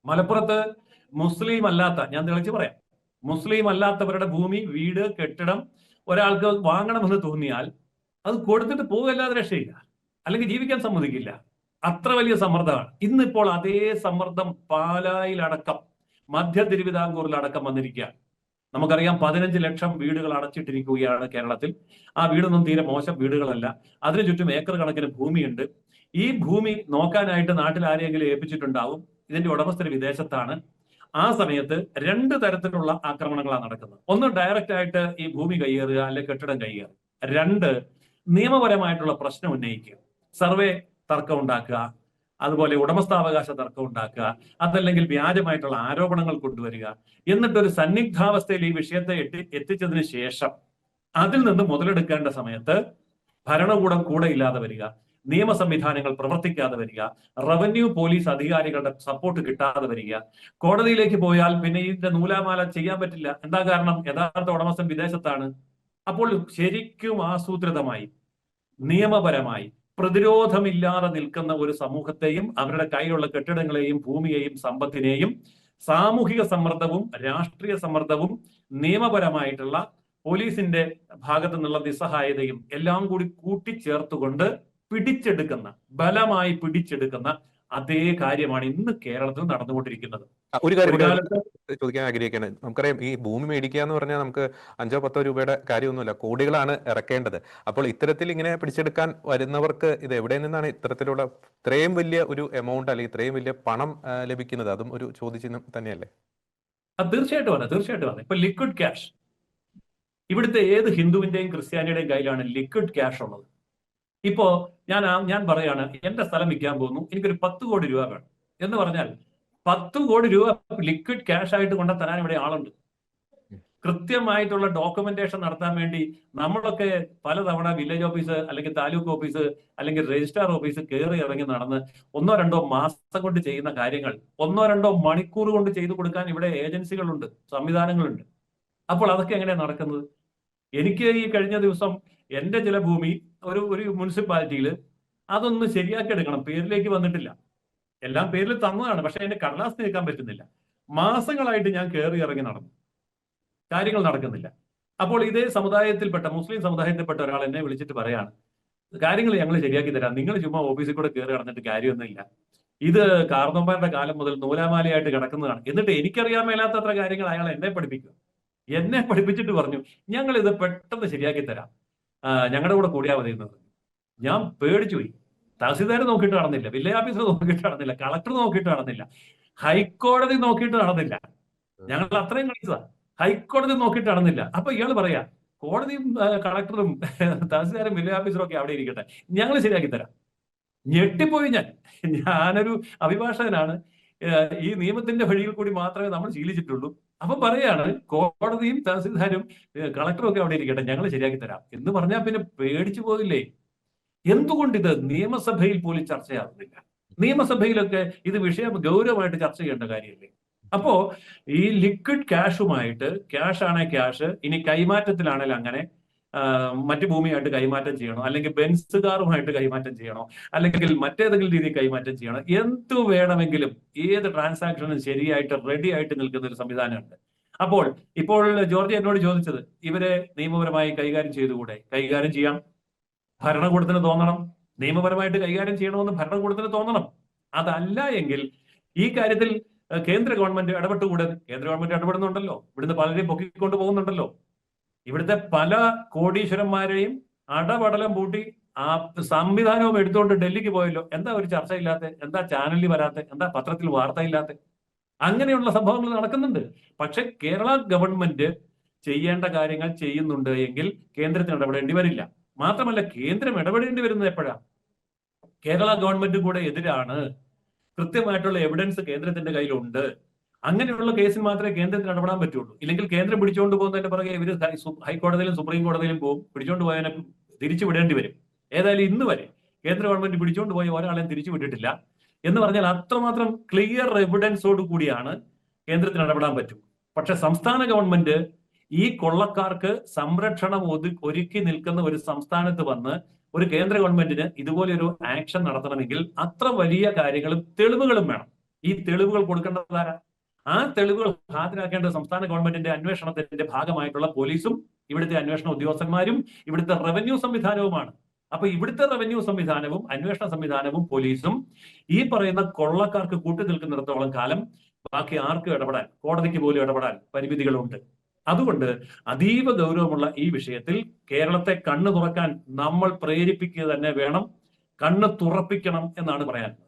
മലപ്പുറത്ത് മുസ്ലിം അല്ലാത്ത, ഞാൻ തെളിച്ച് പറയാം, മുസ്ലിം അല്ലാത്തവരുടെ ഭൂമി, വീട്, കെട്ടിടം ഒരാൾക്ക് വാങ്ങണമെന്ന് തോന്നിയാൽ അത് കൊടുത്തിട്ട് പോകല്ലാതെ രക്ഷയില്ല, അല്ലെങ്കിൽ ജീവിക്കാൻ സമ്മതിക്കില്ല. അത്ര വലിയ സമ്മർദ്ദമാണ്. ഇന്നിപ്പോൾ അതേ സമ്മർദ്ദം പാലായിലടക്കം, മധ്യ തിരുവിതാംകൂറിലടക്കം വന്നിരിക്കുകയാണ്. നമുക്കറിയാം 15 ലക്ഷം വീടുകൾ അടച്ചിട്ടിരിക്കുകയാണ് കേരളത്തിൽ. ആ വീടൊന്നും തീരെ മോശം വീടുകളല്ല. അതിനു ചുറ്റും ഏക്കർ കണക്കിന് ഭൂമിയുണ്ട്. ഈ ഭൂമി നോക്കാനായിട്ട് നാട്ടിൽ ആരെയെങ്കിലും ഏൽപ്പിച്ചിട്ടുണ്ടാവും. ഇതിന്റെ ഉടമസ്ഥർ വിദേശത്താണ്. ആ സമയത്ത് 2 തരത്തിലുള്ള ആക്രമണങ്ങളാണ് നടക്കുന്നത്. ഒന്ന്, ഡയറക്റ്റ് ആയിട്ട് ഈ ഭൂമി കയ്യേറുക, അല്ലെ കെട്ടിടം കയ്യേറുക. 2, നിയമപരമായിട്ടുള്ള പ്രശ്നം ഉന്നയിക്കുക, സർവേ തർക്കം ഉണ്ടാക്കുക, അതുപോലെ ഉടമസ്ഥാവകാശ തർക്കം ഉണ്ടാക്കുക, അതല്ലെങ്കിൽ വ്യാജമായിട്ടുള്ള ആരോപണങ്ങൾ കൊണ്ടുവരിക. എന്നിട്ടൊരു സന്നിഗ്ധാവസ്ഥയിൽ ഈ വിഷയത്തെ എത്തിച്ചതിന് ശേഷം അതിൽ നിന്ന് മുതലെടുക്കേണ്ട സമയത്ത് ഭരണകൂടം കൂടെ ഇല്ലാതെ വരിക, നിയമ സംവിധാനങ്ങൾ പ്രവർത്തിക്കാതെ വരിക, റവന്യൂ പോലീസ് അധികാരികളുടെ സപ്പോർട്ട് കിട്ടാതെ വരിക. കോടതിയിലേക്ക് പോയാൽ പിന്നെ ഇതിന്റെ നൂലാമാല ചെയ്യാൻ പറ്റില്ല. എന്താ കാരണം? യഥാർത്ഥ ഉടമസ്ഥൻ വിദേശത്താണ്. അപ്പോൾ ശരിക്കും ആസൂത്രിതമായി, നിയമപരമായി പ്രതിരോധമില്ലാതെ നിൽക്കുന്ന ഒരു സമൂഹത്തെയും അവരുടെ കയ്യിലുള്ള കെട്ടിടങ്ങളെയും ഭൂമിയെയും സമ്പത്തിനെയും സാമൂഹിക സമ്മർദ്ദവും രാഷ്ട്രീയ സമ്മർദ്ദവും നിയമപരമായിട്ടുള്ള പോലീസിന്റെ ഭാഗത്തു നിന്നുള്ള നിസ്സഹായതയും എല്ലാം കൂടി കൂട്ടിച്ചേർത്തുകൊണ്ട് പിടിച്ചെടുക്കുന്ന, ബലമായി പിടിച്ചെടുക്കുന്ന അതേ കാര്യമാണ് ഇന്ന് കേരളത്തിൽ നടന്നുകൊണ്ടിരിക്കുന്നത്. ഒരു കാര്യം ചോദിക്കാൻ ആഗ്രഹിക്കുകയാണ്. നമുക്കറിയാം, ഈ ഭൂമി മേടിക്കുക എന്ന് പറഞ്ഞാൽ നമുക്ക് 5-10 രൂപയുടെ കാര്യമൊന്നുമില്ല, കോടികളാണ് ഇറക്കേണ്ടത്. അപ്പോൾ ഇത്തരത്തിൽ ഇങ്ങനെ പിടിച്ചെടുക്കാൻ വരുന്നവർക്ക് ഇത് എവിടെ നിന്നാണ് ഇത്തരത്തിലുള്ള ഇത്രയും വലിയ ഒരു എമൗണ്ട് അല്ലെങ്കിൽ ഇത്രയും വലിയ പണം ലഭിക്കുന്നത്? അതും ഒരു ചോദ്യചിഹ്നം തന്നെയല്ലേ? തീർച്ചയായിട്ടും ആണ്. ഇപ്പൊ ലിക്വിഡ് ക്യാഷ്, ഇവിടുത്തെ ഏത് ഹിന്ദുവിന്റെയും ക്രിസ്ത്യാനിയുടെയും കയ്യിലാണ് ലിക്വിഡ് ക്യാഷ് ഉള്ളത്? ഇപ്പോ ഞാൻ പറയാണ്, എന്റെ സ്ഥലം വിൽക്കാൻ പോകുന്നു, എനിക്കൊരു 10 കോടി രൂപ വേണം എന്ന് പറഞ്ഞാൽ 10 കോടി രൂപ ലിക്വിഡ് ക്യാഷ് ആയിട്ട് കൊണ്ടു തരാൻ ഇവിടെ ആളുണ്ട്. കൃത്യമായിട്ടുള്ള ഡോക്യുമെന്റേഷൻ നടത്താൻ വേണ്ടി നമ്മളൊക്കെ പലതവണ വില്ലേജ് ഓഫീസ് അല്ലെങ്കിൽ താലൂക്ക് ഓഫീസ് അല്ലെങ്കിൽ രജിസ്ട്രാർ ഓഫീസ് കയറി ഇറങ്ങി നടന്ന് 1-2 മാസം കൊണ്ട് ചെയ്യുന്ന കാര്യങ്ങൾ 1-2 മണിക്കൂർ കൊണ്ട് ചെയ്തു കൊടുക്കാൻ ഇവിടെ ഏജൻസികളുണ്ട്, സംവിധാനങ്ങളുണ്ട്. അപ്പോൾ അതൊക്കെ എങ്ങനെയാണ് നടക്കുന്നത്? എനിക്ക് ഈ കഴിഞ്ഞ ദിവസം എന്റെ ചില ഭൂമി ഒരു മുനിസിപ്പാലിറ്റിയിൽ അതൊന്ന് ശരിയാക്കി എടുക്കണം, പേരിലേക്ക് വന്നിട്ടില്ല. എല്ലാം പേരിൽ തന്നതാണ്, പക്ഷെ അതിന്റെ കടലാസ് നീക്കാൻ പറ്റുന്നില്ല. മാസങ്ങളായിട്ട് ഞാൻ കയറി ഇറങ്ങി നടന്നു, കാര്യങ്ങൾ നടക്കുന്നില്ല. അപ്പോൾ ഇതേ സമുദായത്തിൽപ്പെട്ട മുസ്ലിം സമുദായത്തിൽപ്പെട്ട ഒരാൾ എന്നെ വിളിച്ചിട്ട് പറയാണ്, കാര്യങ്ങൾ ഞങ്ങൾ ശരിയാക്കി തരാം, നിങ്ങൾ ചുമ്മാ ഓഫീസിൽ കൂടെ കയറി നടന്നിട്ട് കാര്യമൊന്നുമില്ല, ഇത് കാർന്നോന്മാരുടെ കാലം മുതൽ നൂലാമാലയായിട്ട് കിടക്കുന്നതാണ്. എന്നിട്ട് എനിക്കറിയാൻ മേലാത്തത്ര കാര്യങ്ങൾ അയാൾ എന്നെ പഠിപ്പിക്കുക. എന്നെ പഠിപ്പിച്ചിട്ട് പറഞ്ഞു, ഞങ്ങൾ ഇത് പെട്ടെന്ന് ശരിയാക്കി തരാം, ഞങ്ങളുടെ കൂടെ കൂടിയാൽ മതി എന്ന് പറഞ്ഞു. ഞാൻ പേടിച്ചു പോയി. തഹസിൽദാർ നോക്കിയിട്ട് നടന്നില്ല, വില്ലേജ് ഓഫീസർ നോക്കിയിട്ട് നടന്നില്ല, കളക്ടർ നോക്കിയിട്ട് നടന്നില്ല, ഹൈക്കോടതി നോക്കിയിട്ട് നടന്നില്ല. ഞങ്ങൾ അത്രയും കളിച്ചതാ, ഹൈക്കോടതി നോക്കിയിട്ട് നടന്നില്ല. അപ്പൊ ഇയാൾ പറയാ, കോടതിയും കളക്ടറും തഹസിൽദാരും വില്ലേജ് ഓഫീസറും ഒക്കെ അവിടെ ഇരിക്കട്ടെ, ഞങ്ങൾ ശരിയാക്കി തരാം. ഞെട്ടിപ്പോയി ഞാനൊരു അഭിഭാഷകനാണ്, ഈ നിയമത്തിന്റെ വഴിയിൽ കൂടി മാത്രമേ നമ്മൾ ശീലിച്ചിട്ടുള്ളൂ. അപ്പൊ പറയാണ്, കോടതിയും തഹസിൽദാരും കളക്ടറും ഒക്കെ അവിടെ ഇരിക്കട്ടെ, ഞങ്ങൾ ശരിയാക്കി തരാം എന്ന് പറഞ്ഞാൽ പിന്നെ പേടിച്ചു പോയില്ലേ? എന്തുകൊണ്ട് ഇത് നിയമസഭയിൽ പോലും ചർച്ചയാകുന്നില്ല? നിയമസഭയിലൊക്കെ ഇത് വിഷയം ഗൗരവമായിട്ട് ചർച്ച ചെയ്യേണ്ട കാര്യമല്ലേ? അപ്പോ ഈ ലിക്വിഡ് ക്യാഷുമായിട്ട്, ക്യാഷ് ആണെ ക്യാഷ്, ഇനി കൈമാറ്റത്തിലാണെങ്കിൽ അങ്ങനെ മറ്റു ഭൂമിയായിട്ട് കൈമാറ്റം ചെയ്യണോ, അല്ലെങ്കിൽ ബെൻസ് കാറുമായിട്ട് കൈമാറ്റം ചെയ്യണോ, അല്ലെങ്കിൽ മറ്റേതെങ്കിലും രീതിയിൽ കൈമാറ്റം ചെയ്യണോ, എന്തു വേണമെങ്കിലും ഏത് ട്രാൻസാക്ഷനും ശരിയായിട്ട് റെഡി ആയിട്ട് നിൽക്കുന്ന ഒരു സംവിധാനമുണ്ട്. അപ്പോൾ ഇപ്പോൾ ജോർജ് എന്നോട് ചോദിച്ചത്, ഇവരെ നിയമപരമായി കൈകാര്യം ചെയ്തുകൂടെ? കൈകാര്യം ചെയ്യാം, ഭരണകൂടത്തിന് തോന്നണം. നിയമപരമായിട്ട് കൈകാര്യം ചെയ്യണമെന്ന് ഭരണകൂടത്തിന് തോന്നണം. അതല്ല എങ്കിൽ ഈ കാര്യത്തിൽ കേന്ദ്ര ഗവൺമെന്റ് ഇടപെട്ടുകൂടെ? കേന്ദ്ര ഗവൺമെന്റ് ഇടപെടുന്നുണ്ടല്ലോ, ഇവിടുന്ന് പലരെയും പൊക്കിക്കൊണ്ട് പോകുന്നുണ്ടല്ലോ. ഇവിടുത്തെ പല കോടീശ്വരന്മാരെയും അടപടലം പൂട്ടി ആ സംവിധാനവും എടുത്തുകൊണ്ട് ഡൽഹിക്ക് പോയല്ലോ. എന്താ ഒരു ചർച്ചയില്ലാത്ത? എന്താ ചാനലിൽ വരാത്ത? എന്താ പത്രത്തിൽ വാർത്തയില്ലാത്ത? അങ്ങനെയുള്ള സംഭവങ്ങൾ നടക്കുന്നുണ്ട്. പക്ഷെ കേരള ഗവൺമെന്റ് ചെയ്യേണ്ട കാര്യങ്ങൾ ചെയ്യുന്നുണ്ട് എങ്കിൽ കേന്ദ്രത്തിന് ഇടപെടേണ്ടി വരില്ല. മാത്രമല്ല, കേന്ദ്രം ഇടപെടേണ്ടി വരുന്നത് എപ്പോഴാണ്? കേരള ഗവൺമെന്റ് കൂടെ എതിരാണ്, കൃത്യമായിട്ടുള്ള എവിഡൻസ് കേന്ദ്രത്തിന്റെ കയ്യിലുണ്ട്, അങ്ങനെയുള്ള കേസിൽ മാത്രമേ കേന്ദ്രത്തിന് ഇടപെടാൻ പറ്റുള്ളൂ. ഇല്ലെങ്കിൽ കേന്ദ്രം പിടിച്ചുകൊണ്ട് പോകുന്നതിന്റെ പുറകെ ഇവര് ഹൈക്കോടതിയിലും സുപ്രീം കോടതിയിലും പോകും, പിടിച്ചുകൊണ്ട് പോയതിനെ തിരിച്ചു വിടേണ്ടി വരും. ഏതായാലും ഇന്ന് വരെ കേന്ദ്ര ഗവൺമെന്റ് പിടിച്ചുകൊണ്ട് പോയ ഒരാളെയും തിരിച്ചു വിട്ടിട്ടില്ല. എന്ന് പറഞ്ഞാൽ അത്രമാത്രം ക്ലിയർ എവിഡൻസോട് കൂടിയാണ് കേന്ദ്രത്തിന് ഇടപെടാൻ പറ്റും. പക്ഷെ സംസ്ഥാന ഗവൺമെന്റ് ഈ കൊള്ളക്കാർക്ക് സംരക്ഷണം ഒരുക്കി നിൽക്കുന്ന ഒരു സംസ്ഥാനത്ത് വന്ന് ഒരു കേന്ദ്ര ഗവൺമെന്റിന് ഇതുപോലെ ഒരു ആക്ഷൻ നടത്തണമെങ്കിൽ അത്ര വലിയ കാര്യങ്ങളും തെളിവുകളും വേണം. ഈ തെളിവുകൾ കൊടുക്കേണ്ടതാരാ? ആ തെളിവുകൾ ഹാജരാക്കേണ്ട സംസ്ഥാന ഗവൺമെന്റിന്റെ അന്വേഷണത്തിന്റെ ഭാഗമായിട്ടുള്ള പോലീസും ഇവിടുത്തെ അന്വേഷണ ഉദ്യോഗസ്ഥന്മാരും ഇവിടുത്തെ റവന്യൂ സംവിധാനവുമാണ്. അപ്പൊ ഇവിടുത്തെ റവന്യൂ സംവിധാനവും അന്വേഷണ സംവിധാനവും പോലീസും ഈ പറയുന്ന കൊള്ളക്കാർക്ക് കൂട്ടി നിൽക്കുന്നിടത്തോളം കാലം ബാക്കി ആർക്കും ഇടപെടാൻ, കോടതിക്ക് പോലും ഇടപെടാൻ പരിമിതികളുണ്ട്. അതുകൊണ്ട് അതീവ ഗൗരവമുള്ള ഈ വിഷയത്തിൽ കേരളത്തെ കണ്ണു തുറക്കാൻ നമ്മൾ പ്രേരിപ്പിക്കുക തന്നെ വേണം, കണ്ണ് തുറപ്പിക്കണം എന്നാണ് പറയാനുള്ളത്.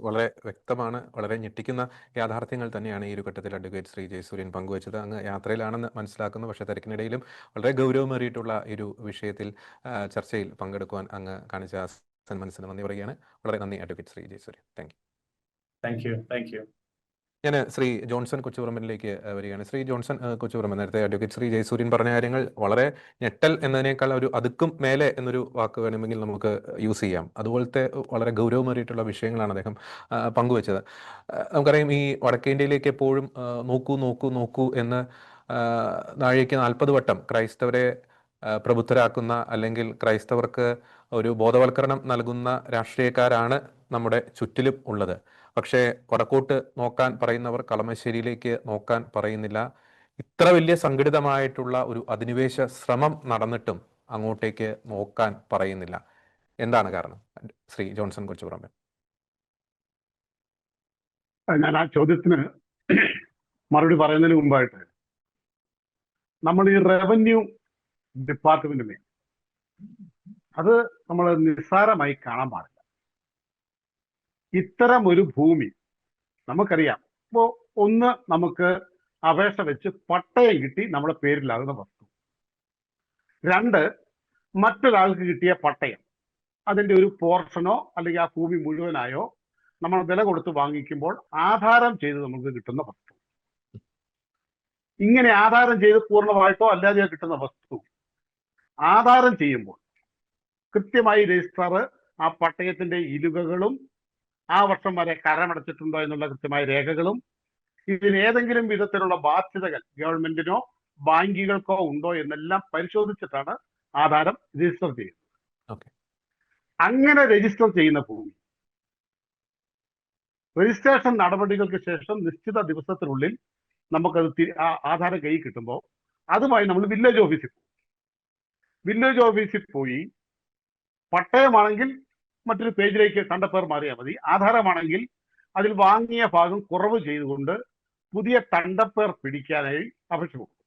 വളരെ വ്യക്തമാണ്, വളരെ ഞെട്ടിക്കുന്ന യാഥാർത്ഥ്യങ്ങൾ തന്നെയാണ് ഈ ഒരു ഘട്ടത്തിൽ അഡ്വക്കേറ്റ് ശ്രീ ജയസൂര്യൻ പങ്കുവച്ചത്. അങ്ങ് യാത്രയിലാണെന്ന് മനസ്സിലാക്കുന്നു, പക്ഷേ തിരക്കിനിടയിലും വളരെ ഗൗരവമേറിയിട്ടുള്ള ഒരു വിഷയത്തിൽ ചർച്ചയിൽ പങ്കെടുക്കുവാൻ അങ്ങ് കാണിച്ച സന്മനസ്സിന് നന്ദി പറയുകയാണ്. വളരെ നന്ദി advocate Shri Jayasuryan. Thank you. ഞാൻ ശ്രീ ജോൺസൺ കൊച്ചുപറമ്പനിലേക്ക് വരികയാണ്. ശ്രീ ജോൺസൺ കൊച്ചുപറമ്പൻ, നേരത്തെ അഡ്വക്കേറ്റ് ശ്രീ ജയസൂര്യൻ പറഞ്ഞ കാര്യങ്ങൾ വളരെ ഞെട്ടൽ എന്നതിനേക്കാൾ ഒരു അതുക്കും മേലെ എന്നൊരു വാക്ക് വേണമെങ്കിൽ നമുക്ക് യൂസ് ചെയ്യാം. അതുപോലത്തെ വളരെ ഗൗരവമേറിയിട്ടുള്ള വിഷയങ്ങളാണ് അദ്ദേഹം പങ്കുവച്ചത്. നമുക്കറിയാം, ഈ വടക്കേ ഇന്ത്യയിലേക്ക് എപ്പോഴും നോക്കൂ നോക്കൂ നോക്കൂ എന്ന് നാഴികയ്ക്ക് 40 വട്ടം ക്രൈസ്തവരെ പ്രബുദ്ധരാക്കുന്ന അല്ലെങ്കിൽ ക്രൈസ്തവർക്ക് ഒരു ബോധവൽക്കരണം നൽകുന്ന രാഷ്ട്രീയക്കാരാണ് നമ്മുടെ ചുറ്റിലും ഉള്ളത്. പക്ഷേ വടക്കോട്ട് നോക്കാൻ പറയുന്നവർ കളമശ്ശേരിയിലേക്ക് നോക്കാൻ പറയുന്നില്ല. ഇത്ര വലിയ സംഘടിതമായിട്ടുള്ള ഒരു അധിനിവേശ ശ്രമം നടന്നിട്ടും അങ്ങോട്ടേക്ക് നോക്കാൻ പറയുന്നില്ല. എന്താണ് കാരണം? ശ്രീ ജോൺസൺ കൊച്ചുപറമ്പൻ. ഞാൻ ആ ചോദ്യത്തിന് മറുപടി പറയുന്നതിന് മുമ്പായിട്ട്, നമ്മൾ ഈ റവന്യൂ ഡിപ്പാർട്ട്മെന്റിനെ അത് നമ്മൾ നിസ്സാരമായി കാണാൻ പാടില്ല. ഇത്തരം ഒരു ഭൂമി നമുക്കറിയാം. ഇപ്പോ ഒന്ന്, നമുക്ക് അപേക്ഷ വെച്ച് പട്ടയം കിട്ടി നമ്മുടെ പേരിലാകുന്ന വസ്തു. രണ്ട്, മറ്റൊരാൾക്ക് കിട്ടിയ പട്ടയം, അതിന്റെ ഒരു പോർഷനോ അല്ലെങ്കിൽ ആ ഭൂമി മുഴുവനായോ നമ്മൾ വില കൊടുത്ത് വാങ്ങിക്കുമ്പോൾ ആധാരം ചെയ്ത് നമുക്ക് കിട്ടുന്ന വസ്തു. ഇങ്ങനെ ആധാരം ചെയ്ത് പൂർണ്ണമായിട്ടോ അല്ലാതെയോ കിട്ടുന്ന വസ്തു ആധാരം ചെയ്യുമ്പോൾ കൃത്യമായി രജിസ്ട്രാർ ആ പട്ടയത്തിന്റെ ഇലുകകളും ആ വർഷം വരെ കരമടച്ചിട്ടുണ്ടോ എന്നുള്ള കൃത്യമായ രേഖകളും ഇതിന് ഏതെങ്കിലും വിധത്തിലുള്ള ബാധ്യതകൾ ഗവൺമെന്റിനോ ബാങ്കുകൾക്കോ ഉണ്ടോ എന്നെല്ലാം പരിശോധിച്ചിട്ടാണ് ആധാരം രജിസ്റ്റർ ചെയ്യുന്നത്. അങ്ങനെ രജിസ്റ്റർ ചെയ്യുന്ന ഭൂമി രജിസ്ട്രേഷൻ നടപടികൾക്ക് ശേഷം നിശ്ചിത ദിവസത്തിനുള്ളിൽ നമുക്കത് ആധാരം കൈ കിട്ടുമ്പോൾ അതുമായി നമ്മൾ വില്ലേജ് ഓഫീസിൽ പോയി പട്ടയമാണെങ്കിൽ മറ്റൊരു പേജിലേക്ക് തണ്ടപ്പേർ മാറിയാൽ മതി. ആധാരമാണെങ്കിൽ അതിൽ വാങ്ങിയ ഭാഗം കുറവ് ചെയ്തുകൊണ്ട് പുതിയ തണ്ടപ്പേർ പിടിക്കാനായി അപേക്ഷ കൊടുക്കും.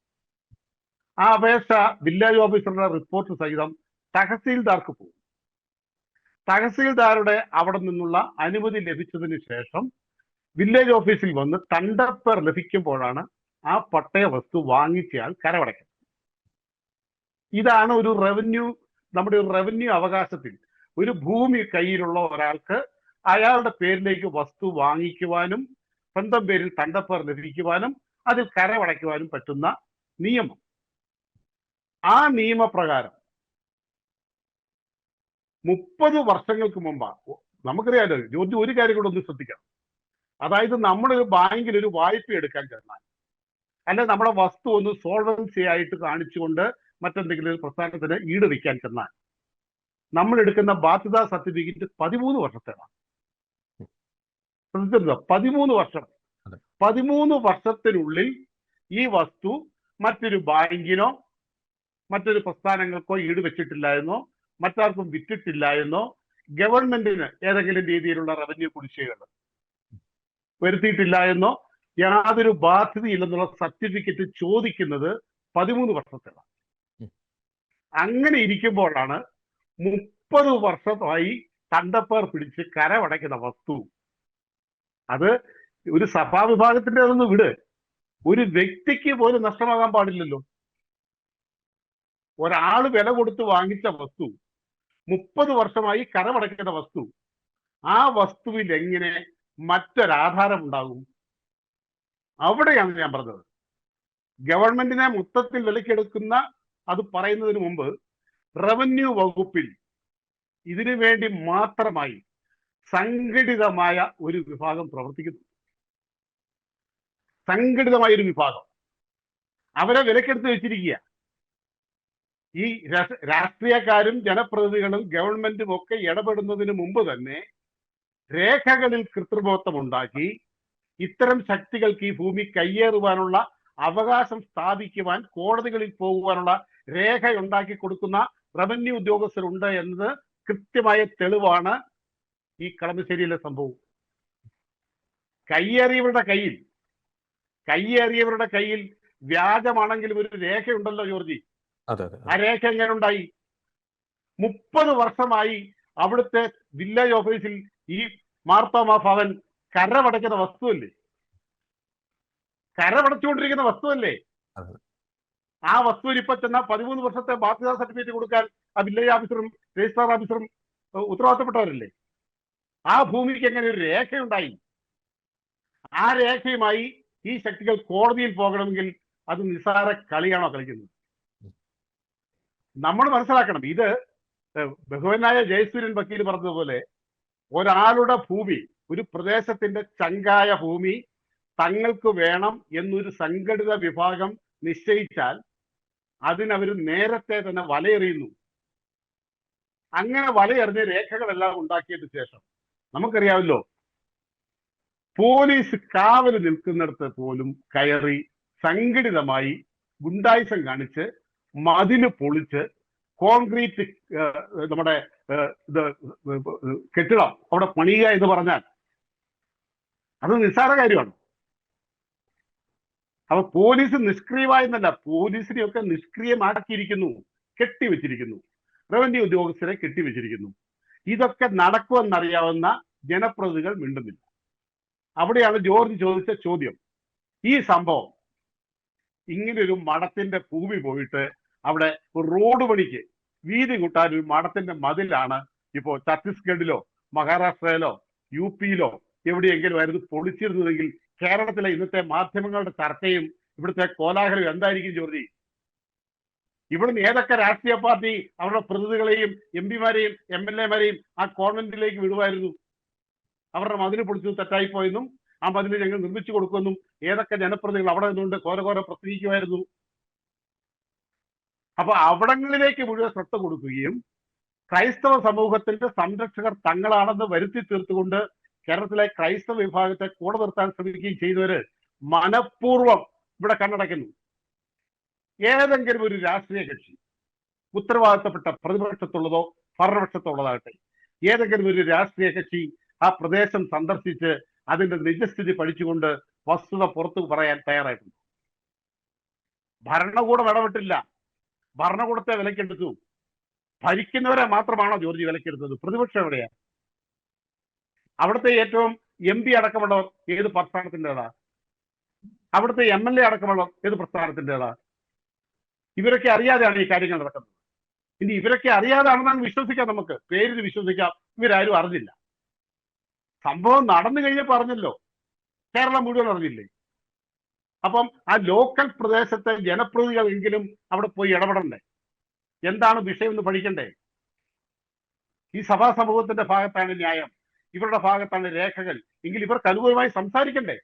ആ അപേക്ഷ വില്ലേജ് ഓഫീസറുടെ റിപ്പോർട്ട് സഹിതം തഹസീൽദാർക്ക് പോകും. തഹസീൽദാരുടെ അവിടെ നിന്നുള്ള അനുമതി ലഭിച്ചതിന് ശേഷം വില്ലേജ് ഓഫീസിൽ വന്ന് തണ്ടപ്പേർ ലഭിക്കുമ്പോഴാണ് ആ പട്ടയ വസ്തു വാങ്ങിച്ചയാൾ കരമടയ്ക്കുന്നത്. ഇതാണ് ഒരു നമ്മുടെ ഒരു റവന്യൂ അവകാശത്തിൽ ഒരു ഭൂമി കയ്യിലുള്ള ഒരാൾക്ക് അയാളുടെ പേരിലേക്ക് വസ്തു വാങ്ങിക്കുവാനും സ്വന്തം പേരിൽ തണ്ടപ്പേർ ലഭിക്കുവാനും അതിൽ കരമടയ്ക്കുവാനും പറ്റുന്ന നിയമം. ആ നിയമപ്രകാരം 30 വർഷങ്ങൾക്ക് മുമ്പാണ്. നമുക്കറിയാലോ ജോർജ്, ഒരു കാര്യം കൂടെ ഒന്ന് ശ്രദ്ധിക്കണം. അതായത് നമ്മളൊരു ബാങ്കിൽ ഒരു വായ്പ എടുക്കാൻ ചെന്നാൽ, അല്ലെ നമ്മുടെ വസ്തു ഒന്ന് സോൾവൻസി ആയിട്ട് കാണിച്ചുകൊണ്ട് മറ്റെന്തെങ്കിലും ഒരു പ്രസ്ഥാനത്തിന് ഈട് വയ്ക്കാൻ ചെന്നാൽ നമ്മൾ എടുക്കുന്ന ബാധ്യതാ സർട്ടിഫിക്കറ്റ് 13 വർഷത്തേതാണ്. ശ്രദ്ധിച്ചിരുന്നോ? 13 വർഷം. 13 വർഷത്തിനുള്ളിൽ ഈ വസ്തു മറ്റൊരു ബാങ്കിനോ മറ്റൊരു പ്രസ്ഥാനങ്ങൾക്കോ ഈട് വെച്ചിട്ടില്ല എന്നോ മറ്റാർക്കും വിറ്റിട്ടില്ല എന്നോ ഗവൺമെന്റിന് ഏതെങ്കിലും രീതിയിലുള്ള റവന്യൂ കുടിശ്ശികകൾ വരുത്തിയിട്ടില്ല എന്നോ യാതൊരു ബാധ്യതയില്ലെന്നുള്ള സർട്ടിഫിക്കറ്റ് ചോദിക്കുന്നത് 13 വർഷത്തേതാണ്. അങ്ങനെ ഇരിക്കുമ്പോഴാണ് 30 വർഷമായി തണ്ടപ്പേർ പിടിച്ച് കരമടയ്ക്കുന്ന വസ്തു. അത് ഒരു സഭാവിഭാഗത്തിന്റെ അതൊന്ന് വിട്, ഒരു വ്യക്തിക്ക് പോലും നഷ്ടമാകാൻ പാടില്ലല്ലോ. ഒരാള് വില കൊടുത്ത് വാങ്ങിച്ച വസ്തു 30 വർഷമായി കരമടയ്ക്കുന്ന വസ്തു, ആ വസ്തുവിൽ എങ്ങനെ മറ്റൊരാധാരം ഉണ്ടാകും? അവിടെയാണ് ഞാൻ പറഞ്ഞത്. ഗവൺമെന്റിനെ മൊത്തത്തിൽ വിലക്കെടുക്കുന്ന അത് പറയുന്നതിന് മുമ്പ് റവന്യൂ വകുപ്പിൽ ഇതിനു വേണ്ടി മാത്രമായി സംഘടിതമായ ഒരു വിഭാഗം പ്രവർത്തിക്കുന്നു. സംഘടിതമായ ഒരു വിഭാഗം അവരെ വിലക്കെടുത്ത് വെച്ചിരിക്കുക. ഈ രാഷ്ട്രീയക്കാരും ജനപ്രതിനിധികളും ഗവൺമെന്റും ഒക്കെ ഇടപെടുന്നതിന് മുമ്പ് തന്നെ രേഖകളിൽ കൃത്രിമത്വം ഉണ്ടാക്കി ഇത്തരം ശക്തികൾക്ക് ഈ ഭൂമി കയ്യേറുവാനുള്ള അവകാശം സ്ഥാപിക്കുവാൻ കോടതികളിൽ പോകുവാനുള്ള രേഖ ഉണ്ടാക്കി കൊടുക്കുന്ന റവന്യൂ ഉദ്യോഗസ്ഥരുണ്ട് എന്നത് കൃത്യമായ തെളിവാണ് ഈ കളമശ്ശേരിയിലെ സംഭവം. കയ്യേറിയവരുടെ കയ്യിൽ വ്യാജമാണെങ്കിലും ഒരു രേഖയുണ്ടല്ലോ ജോർജി. ആ രേഖ എങ്ങനെ ഉണ്ടായി? 30 വർഷമായി അവിടുത്തെ വില്ലേജ് ഓഫീസിൽ ഈ മാർത്തോമ ഭവൻ കരമടയ്ക്കുന്ന വസ്തുവല്ലേ, കരമടച്ചുകൊണ്ടിരിക്കുന്ന വസ്തുവല്ലേ. ആ വസ്തുവിൽ ഇപ്പൊ ചെന്ന 13 വർഷത്തെ ബാധ്യതാ സർട്ടിഫിക്കറ്റ് കൊടുക്കാൻ ആ വില്ലേജ് ഓഫീസറും രജിസ്ട്രാർ ഓഫീസറും ഉത്തരവാദിത്തപ്പെട്ടവരല്ലേ. ആ ഭൂമിക്ക് എങ്ങനെ ഒരു രേഖയുണ്ടായി? ആ രേഖയുമായി ഈ ശക്തികൾ കോടതിയിൽ പോകണമെങ്കിൽ അത് നിസ്സാര കളിയാണോ കളിക്കുന്നത്? നമ്മൾ മനസ്സിലാക്കണം. ഇത് ബഹുവനായ ജയസൂര്യൻ വക്കീൽ പറഞ്ഞതുപോലെ ഒരാളുടെ ഭൂമി, ഒരു പ്രദേശത്തിന്റെ ചങ്കായ ഭൂമി തങ്ങൾക്ക് വേണം എന്നൊരു സംഘടിത വിഭാഗം നിശ്ചയിച്ചാൽ അതിനവർ നേരത്തെ തന്നെ വലയെറിയുന്നു. അങ്ങനെ വലയെറിഞ്ഞ രേഖകളെല്ലാം ഉണ്ടാക്കിയതിനു ശേഷം നമുക്കറിയാമല്ലോ, പോലീസ് കാവല് നിൽക്കുന്നിടത്ത് പോലും കയറി സംഘടിതമായി ഗുണ്ടായിസം കാണിച്ച് മതില് പൊളിച്ച് കോൺക്രീറ്റ് നമ്മുടെ കെട്ടിടം അവിടെ പണിയുക എന്ന് പറഞ്ഞാൽ അത് നിസ്സാര കാര്യമാണ്. അപ്പൊ പോലീസ് നിഷ്ക്രിയമായെന്നല്ല, പോലീസിനെയൊക്കെ നിഷ്ക്രിയമാക്കിയിരിക്കുന്നു, കെട്ടിവെച്ചിരിക്കുന്നു, റവന്യൂ ഉദ്യോഗസ്ഥരെ കെട്ടിവെച്ചിരിക്കുന്നു. ഇതൊക്കെ നടക്കുമെന്നറിയാവുന്ന ജനപ്രതിനിധികൾ മിണ്ടുന്നില്ല. അവിടെയാണ് ജോർജ് ചോദിച്ച ചോദ്യം. ഈ സംഭവം ഇങ്ങനൊരു മഠത്തിന്റെ ഭൂമി പോയിട്ട് അവിടെ ഒരു റോഡ് പണിക്ക് വീതി കൂട്ടാൻ ഒരു മഠത്തിന്റെ മതിലാണ് ഇപ്പോ ഛത്തീസ്ഗഡിലോ മഹാരാഷ്ട്രയിലോ UP-യിലോ എവിടെയെങ്കിലും ആയിരുന്നു പൊളിച്ചിരുന്നതെങ്കിൽ കേരളത്തിലെ ഇന്നത്തെ മാധ്യമങ്ങളുടെ ചർച്ചയും ഇവിടുത്തെ കോലാഹലം എന്തായിരിക്കും ജോർജി? ഇവിടുന്ന് ഏതൊക്കെ രാഷ്ട്രീയ പാർട്ടി അവരുടെ പ്രതിനിധികളെയും MP-മാരെയും MLA-മാരെയും ആ കോൺവെന്റിലേക്ക് വിടുമായിരുന്നു? അവരുടെ മതിൽ പൊളിച്ചു തെറ്റായിപ്പോയെന്നും ആ മതിൽ ഞങ്ങൾ നിർമ്മിച്ചു കൊടുക്കുമെന്നും ഏതൊക്കെ ജനപ്രതിനിധികൾ അവിടെ നിന്നുകൊണ്ട് കോര പ്രസംഗിക്കുമായിരുന്നു? അപ്പൊ അവിടങ്ങളിലേക്ക് മുഴുവൻ ശ്രദ്ധ കൊടുക്കുകയും ക്രൈസ്തവ സമൂഹത്തിന്റെ സംരക്ഷകർ തങ്ങളാണെന്ന് വരുത്തി തീർത്തുകൊണ്ട് കേരളത്തിലെ ക്രൈസ്തവ വിഭാഗത്തെ കൂടെ നിർത്താൻ ശ്രമിക്കുകയും ചെയ്തവര് മനഃപൂർവ്വം ഇവിടെ കണ്ണടയ്ക്കുന്നു. ഏതെങ്കിലും ഒരു രാഷ്ട്രീയ കക്ഷി, ഉത്തരവാദിത്തപ്പെട്ട പ്രതിപക്ഷത്തുള്ളതോ ഭരണപക്ഷത്തുള്ളതാകട്ടെ, ഏതെങ്കിലും ഒരു രാഷ്ട്രീയ കക്ഷി ആ പ്രദേശം സന്ദർശിച്ച് അതിന്റെ നിജസ്ഥിതി പഠിച്ചുകൊണ്ട് വസ്തുത പുറത്തു പറയാൻ തയ്യാറായിട്ടുണ്ട്? ഭരണകൂടം ഇടപെട്ടില്ല. ഭരണകൂടത്തെ വിലക്കെടുത്തു. ഭരിക്കുന്നവരെ മാത്രമാണോ ജോർജി വിലക്കെടുത്തത്? പ്രതിപക്ഷം എവിടെയാ? അവിടുത്തെ ഏറ്റവും MP അടക്കമുള്ളവർ ഏത് പ്രസ്ഥാനത്തിൻ്റെതാ? അവിടുത്തെ MLA അടക്കമുള്ളവർ ഏത് പ്രസ്ഥാനത്തിൻ്റെതാ? ഇവരൊക്കെ അറിയാതെയാണ് ഈ കാര്യങ്ങൾ നടക്കുന്നത്. ഇനി ഇവരൊക്കെ അറിയാതാണെന്നാണ് വിശ്വസിക്കാം, നമുക്ക് പേരിൽ വിശ്വസിക്കാം. ഇവരാരും അറിഞ്ഞില്ല. സംഭവം നടന്നു കഴിഞ്ഞപ്പോൾ അറിഞ്ഞല്ലോ, കേരളം മുഴുവൻ അറിഞ്ഞില്ലേ? അപ്പം ആ ലോക്കൽ പ്രദേശത്തെ ജനപ്രതിനിധികളെങ്കിലും അവിടെ പോയി ഇടപെടണ്ടേ? എന്താണ് വിഷയം എന്ന് പഠിക്കണ്ടേ? ഈ സഭാ സമൂഹത്തിന്റെ ഭാഗത്താണ് ന്യായം, ഇവരുടെ ഭാഗത്താണ് രേഖകൾ എങ്കിൽ ഇവർക്ക് അനുകൂലമായി സംസാരിക്കണ്ടേ?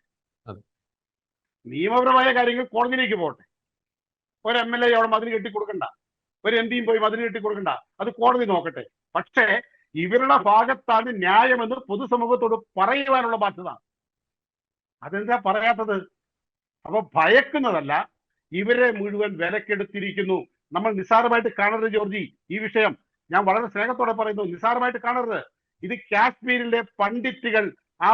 നിയമപരമായ കാര്യങ്ങൾ കോടതിയിലേക്ക് പോകട്ടെ. ഒരു MLA അവിടെ മതിൽ കെട്ടിക്കൊടുക്കണ്ട, ഒരു MP-യും പോയി മതിൽ കെട്ടിക്കൊടുക്കണ്ട, അത് കോടതി നോക്കട്ടെ. പക്ഷേ ഇവരുടെ ഭാഗത്താണ് ന്യായമെന്ന് പൊതുസമൂഹത്തോട് പറയുവാനുള്ള ബാധ്യത. അതെന്താ പറയാത്തത്? അപ്പൊ ഭയക്കുന്നതല്ല, ഇവരെ മുഴുവൻ വിലക്കെടുത്തിരിക്കുന്നു. നമ്മൾ നിസ്സാരമായിട്ട് കാണരുത് ജോർജി. ഈ വിഷയം ഞാൻ വളരെ സ്നേഹത്തോടെ പറയുന്നു, നിസ്സാരമായിട്ട് കാണരുത്. ഇത് കാശ്മീരിലെ പണ്ഡിറ്റുകൾ ആ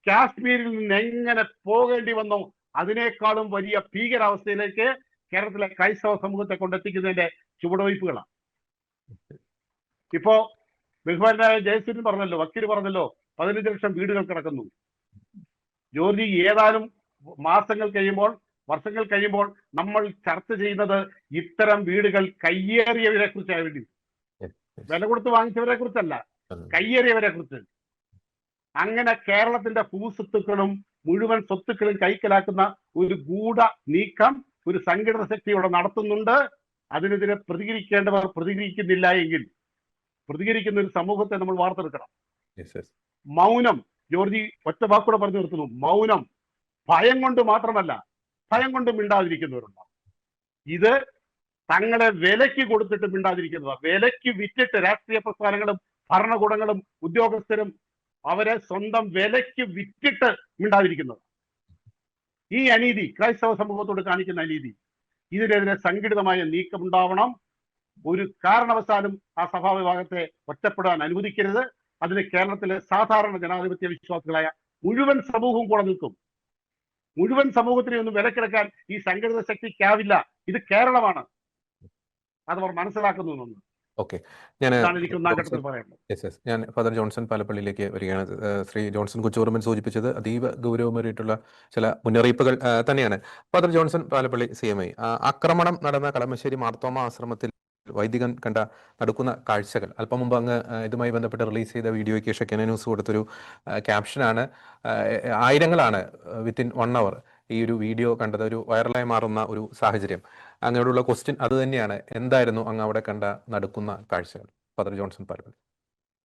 കാശ്മീരിൽ നിന്ന് എങ്ങനെ പോകേണ്ടി വന്നോ അതിനേക്കാളും വലിയ ഭീകരാവസ്ഥയിലേക്ക് കേരളത്തിലെ ക്രൈസ്തവ സമൂഹത്തെ കൊണ്ടെത്തിക്കുന്നതിന്റെ ചുവടുവയ്പ്പുകളാണ്. ഇപ്പോ ബഹുമാനായ ജയശ്രീ പറഞ്ഞല്ലോ, വക്കീൽ പറഞ്ഞല്ലോ, 15 ലക്ഷം വീടുകൾ കിടക്കുന്നു. ജോർജി, ഏതാനും മാസങ്ങൾ കഴിയുമ്പോൾ, വർഷങ്ങൾ കഴിയുമ്പോൾ നമ്മൾ ചർച്ച ചെയ്യുന്നത് ഇത്തരം വീടുകൾ കയ്യേറിയവരെ കുറിച്ചായ വേണ്ടി, വില കൊടുത്ത് വാങ്ങിച്ചവരെ കുറിച്ചല്ല, കയ്യേറിയവരെ കുറിച്ച്. അങ്ങനെ കേരളത്തിന്റെ ഭൂസ്വത്തുക്കളും മുഴുവൻ സ്വത്തുക്കളും കൈക്കലാക്കുന്ന ഒരു ഗൂഢ നീക്കം ഒരു സംഘടിത ശക്തി ഇവിടെ നടത്തുന്നുണ്ട്. അതിനെതിരെ പ്രതികരിക്കേണ്ടവർ പ്രതികരിക്കുന്നില്ല എങ്കിൽ പ്രതികരിക്കുന്ന ഒരു സമൂഹത്തെ നമ്മൾ വാർത്തെടുക്കണം. മൗനം, ജോർജി ഒറ്റ വാക്കൂടെ പറഞ്ഞു നിർത്തുന്നു, മൗനം. ഭയം കൊണ്ട് മാത്രമല്ല, ഭയം കൊണ്ട് മിണ്ടാതിരിക്കുന്നവരുണ്ടാവും. ഇത് തങ്ങളെ വിലയ്ക്ക് കൊടുത്തിട്ട് മിണ്ടാതിരിക്കുന്നതാണ്. വിലയ്ക്ക് വിറ്റിട്ട് രാഷ്ട്രീയ പ്രസ്ഥാനങ്ങളും ഭരണകൂടങ്ങളും ഉദ്യോഗസ്ഥരും അവരെ സ്വന്തം വിലയ്ക്ക് വിറ്റിട്ട് മിണ്ടാതിരിക്കുന്നത്. ഈ അനീതി, ക്രൈസ്തവ സമൂഹത്തോട് കാണിക്കുന്ന അനീതി, ഇതിനെതിരെ സംഘടിതമായ നീക്കമുണ്ടാവണം. ഒരു കാരണവശാലും ആ സഭാ വിഭാഗത്തെ ഒറ്റപ്പെടാൻ അനുവദിക്കരുത്. അതിന് കേരളത്തിലെ സാധാരണ ജനാധിപത്യ വിശ്വാസികളായ മുഴുവൻ സമൂഹവും കൂടെ നിൽക്കും. മുഴുവൻ സമൂഹത്തിനെ ഒന്നും വിലക്കിടക്കാൻ ഈ സംഘടിത ശക്തിക്കാവില്ല. ഇത് കേരളമാണ്, അതവർ മനസ്സിലാക്കുന്നു. ഓക്കെ, ഞാൻ ഫാദർ ജോൺസൺ പാലപ്പള്ളിയിലേക്ക് വരികയാണ്. ശ്രീ ജോൺസൺ കൊച്ചുകുറുമ്പൻ സൂചിപ്പിച്ചത് അതീവ ഗൗരവമേറിയിട്ടുള്ള ചില മുന്നറിയിപ്പുകൾ തന്നെയാണ്. ഫാദർ ജോൺസൺ പാലപ്പള്ളി CMI, ആക്രമണം നടന്ന കളമശ്ശേരി മാർത്തോമ ആശ്രമത്തിൽ വൈദികൻ കണ്ട നടക്കുന്ന കാഴ്ചകൾ അല്പം മുമ്പ് അങ്ങ് ഇതുമായി ബന്ധപ്പെട്ട് റിലീസ് ചെയ്ത വീഡിയോയ്ക്ക് ഷെക്കന ന്യൂസ് കൊടുത്തൊരു ക്യാപ്ഷനാണ്. ആയിരങ്ങളാണ് വിത്തിൻ 1 hour ഈ ഒരു വീഡിയോ കണ്ടത്, ഒരു വൈറലായി മാറുന്ന ഒരു സാഹചര്യം. അങ്ങനെയുള്ള ക്വസ്റ്റ്യൻ അത് തന്നെയാണ്, എന്തായിരുന്നു അങ്ങ് അവിടെ കണ്ട നടക്കുന്ന കാഴ്ചകൾ? Father Johnson Palappilly.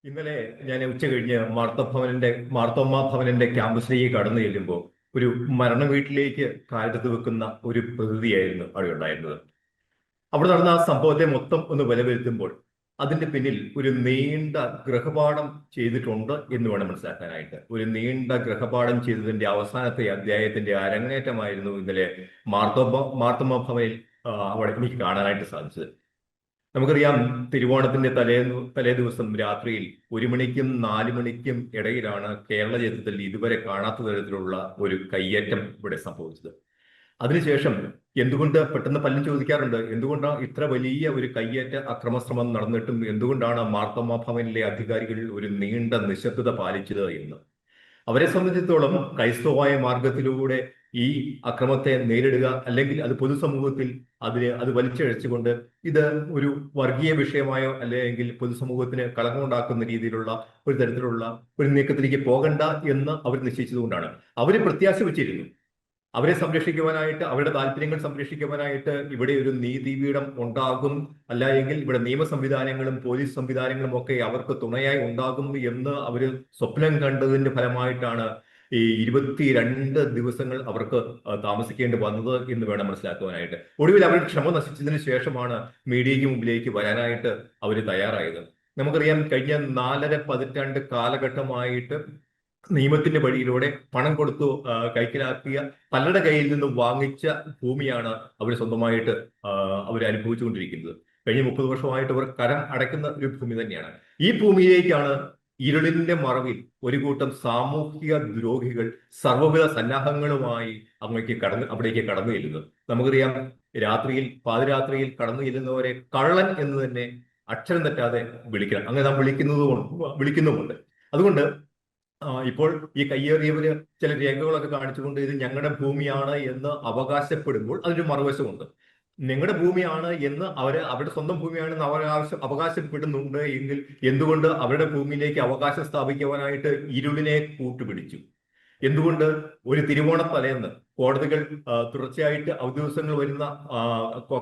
ഇന്നലെ ഞാൻ ഉച്ച കഴിഞ്ഞ് മാർത്തോമ ഭവനന്റെ ക്യാമ്പസിലേക്ക് കടന്നു ചെല്ലുമ്പോൾ ഒരു മരണ വീട്ടിലേക്ക് കാലെടുത്ത് വെക്കുന്ന ഒരു പ്രകൃതിയായിരുന്നു അവിടെ ഉണ്ടായിരുന്നത്. അവിടെ നടന്ന ആ സംഭവത്തെ മൊത്തം ഒന്ന് വിലയിരുത്തുമ്പോൾ അതിന്റെ പിന്നിൽ ഒരു നീണ്ട ഗൃഹപാഠം ചെയ്തിട്ടുണ്ട് എന്ന് വേണം മനസ്സിലാക്കാനായിട്ട്. ഒരു നീണ്ട ഗൃഹപാഠം ചെയ്തതിന്റെ അവസാനത്തെ അധ്യായത്തിന്റെ അരങ്ങേറ്റമായിരുന്നു ഇന്നലെ മാർത്തോമ ഭവനിൽ അവിടെ എനിക്ക് കാണാനായിട്ട് സാധിച്ചത്. നമുക്കറിയാം, തിരുവോണത്തിന്റെ തലേ ദിവസം രാത്രിയിൽ 1 മണിക്കും 4 മണിക്കും ഇടയിലാണ് കേരള ചരിത്രത്തിൽ ഇതുവരെ കാണാത്ത തരത്തിലുള്ള ഒരു കയ്യേറ്റം ഇവിടെ സംഭവിച്ചത്. അതിനുശേഷം എന്തുകൊണ്ട്, പെട്ടെന്ന് പലരും ചോദിക്കാറുണ്ട്, എന്തുകൊണ്ടാണ് ഇത്ര വലിയ ഒരു കയ്യേറ്റ അക്രമശ്രമം നടന്നിട്ടും എന്തുകൊണ്ടാണ് മാർത്തോമ ഭവനിലെ അധികാരികൾ ഒരു നീണ്ട നിശബ്ദത പാലിച്ചത് എന്ന്. അവരെ സംബന്ധിച്ചിടത്തോളം ക്രൈസ്തവമായ മാർഗത്തിലൂടെ ഈ അക്രമത്തെ നേരിടുക, അല്ലെങ്കിൽ അത് പൊതുസമൂഹത്തിൽ അത് വലിച്ചിഴച്ചുകൊണ്ട് ഇത് ഒരു വർഗീയ വിഷയമായോ അല്ലെങ്കിൽ പൊതുസമൂഹത്തിന് കളങ്കമുണ്ടാക്കുന്ന രീതിയിലുള്ള ഒരു തരത്തിലുള്ള ഒരു നീക്കത്തിലേക്ക് പോകണ്ട എന്ന് അവർ നിശ്ചയിച്ചതുകൊണ്ടാണ്. അവര് പ്രത്യാശ വെച്ചിരുന്നു അവരെ സംരക്ഷിക്കുവാനായിട്ട്, അവരുടെ താല്പര്യങ്ങൾ സംരക്ഷിക്കുവാനായിട്ട് ഇവിടെ ഒരു നീതിപീഠം ഉണ്ടാകും, അല്ല എങ്കിൽ ഇവിടെ നിയമ സംവിധാനങ്ങളും പോലീസ് സംവിധാനങ്ങളും ഒക്കെ അവർക്ക് തുണയായി ഉണ്ടാകും എന്ന് അവർ സ്വപ്നം കണ്ടതിന്റെ ഫലമായിട്ടാണ് ഈ 22 ദിവസങ്ങൾ അവർക്ക് താമസിക്കേണ്ടി വന്നത് എന്ന് വേണം മനസ്സിലാക്കുവാനായിട്ട്. ഒടുവിൽ അവരുടെ ക്ഷമ നശിച്ചതിന് ശേഷമാണ് മീഡിയയ്ക്ക് മുമ്പിലേക്ക് വരാനായിട്ട് അവർ തയ്യാറായത്. നമുക്കറിയാം, കഴിഞ്ഞ 4.5 പതിറ്റാണ്ട് കാലഘട്ടമായിട്ട് നിയമത്തിന്റെ വഴിയിലൂടെ പണം കൊടുത്തു കൈക്കലാക്കിയ, പലരുടെ കയ്യിൽ നിന്നും വാങ്ങിച്ച ഭൂമിയാണ് അവർ സ്വന്തമായിട്ട് അവർ അനുഭവിച്ചുകൊണ്ടിരിക്കുന്നത്. കഴിഞ്ഞ 30 വർഷമായിട്ട് അവർ കരം അടയ്ക്കുന്ന ഒരു ഭൂമി തന്നെയാണ്. ഈ ഭൂമിയിലേക്കാണ് ഇരുളിന്റെ മറവിൽ ഒരു കൂട്ടം സാമൂഹിക ദ്രോഹികൾ സർവ്വവിധ സന്നാഹങ്ങളുമായി അവിടേക്ക് കടന്നു ചെല്ലുന്നത്. നമുക്കറിയാം, പാതിരാത്രിയിൽ കടന്നു ചെല്ലുന്നവരെ കള്ളൻ എന്ന് തന്നെ അക്ഷരം തെറ്റാതെ വിളിക്കണം. അങ്ങനെ നാം വിളിക്കുന്നുമുണ്ട്. അതുകൊണ്ട് ഇപ്പോൾ ഈ കയ്യേറിയവര് ചില രേഖകളൊക്കെ കാണിച്ചുകൊണ്ട് ഇത് ഞങ്ങളുടെ ഭൂമിയാണ് എന്ന് അവകാശപ്പെടുമ്പോൾ അതിനൊരു മറുവശമുണ്ട്. നിങ്ങളുടെ ഭൂമിയാണ് എന്ന് അവരുടെ സ്വന്തം ഭൂമിയാണെന്ന് അവകാശപ്പെടുന്നുണ്ട് എങ്കിൽ എന്തുകൊണ്ട് അവരുടെ ഭൂമിയിലേക്ക് അവകാശം സ്ഥാപിക്കുവാനായിട്ട് ഇരുളിനെ കൂട്ടുപിടിച്ചു? എന്തുകൊണ്ട് ഒരു തിരുവോണത്തലേന്ന് കോടതികൾ തുടർച്ചയായിട്ട്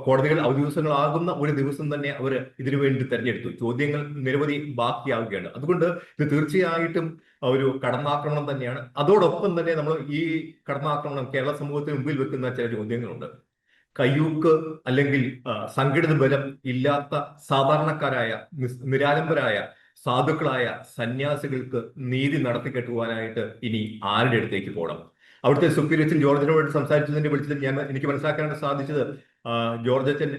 കോടതികൾ അവധിദിവസങ്ങളാകുന്ന ഒരു ദിവസം തന്നെ അവർ ഇതിനു വേണ്ടി തെരഞ്ഞെടുത്തു? ചോദ്യങ്ങൾ നിരവധി ബാക്കിയാവുകയാണ്. അതുകൊണ്ട് ഇത് തീർച്ചയായിട്ടും ഒരു കടന്നാക്രമണം തന്നെയാണ്. അതോടൊപ്പം തന്നെ നമ്മൾ ഈ കടന്നാക്രമണം കേരള സമൂഹത്തിന് മുമ്പിൽ വെക്കുന്ന ചില ചോദ്യങ്ങളുണ്ട്. കയ്യൂക്ക് അല്ലെങ്കിൽ സംഘടിത ബലം ഇല്ലാത്ത സാധാരണക്കാരായ നിരാലംബരായ സാധുക്കളായ സന്യാസികൾക്ക് നീതി നടത്തിക്കെട്ടുവാനായിട്ട് ഇനി ആരുടെ അടുത്തേക്ക് പോകണം? അവിടുത്തെ സുപ്രീം അച്ഛൻ ജോർജിനോട് സംസാരിച്ചതിന്റെ വെളിച്ചത്തിൽ എനിക്ക് മനസ്സിലാക്കാനായിട്ട് സാധിച്ചത്, ജോർജ് അച്ഛൻ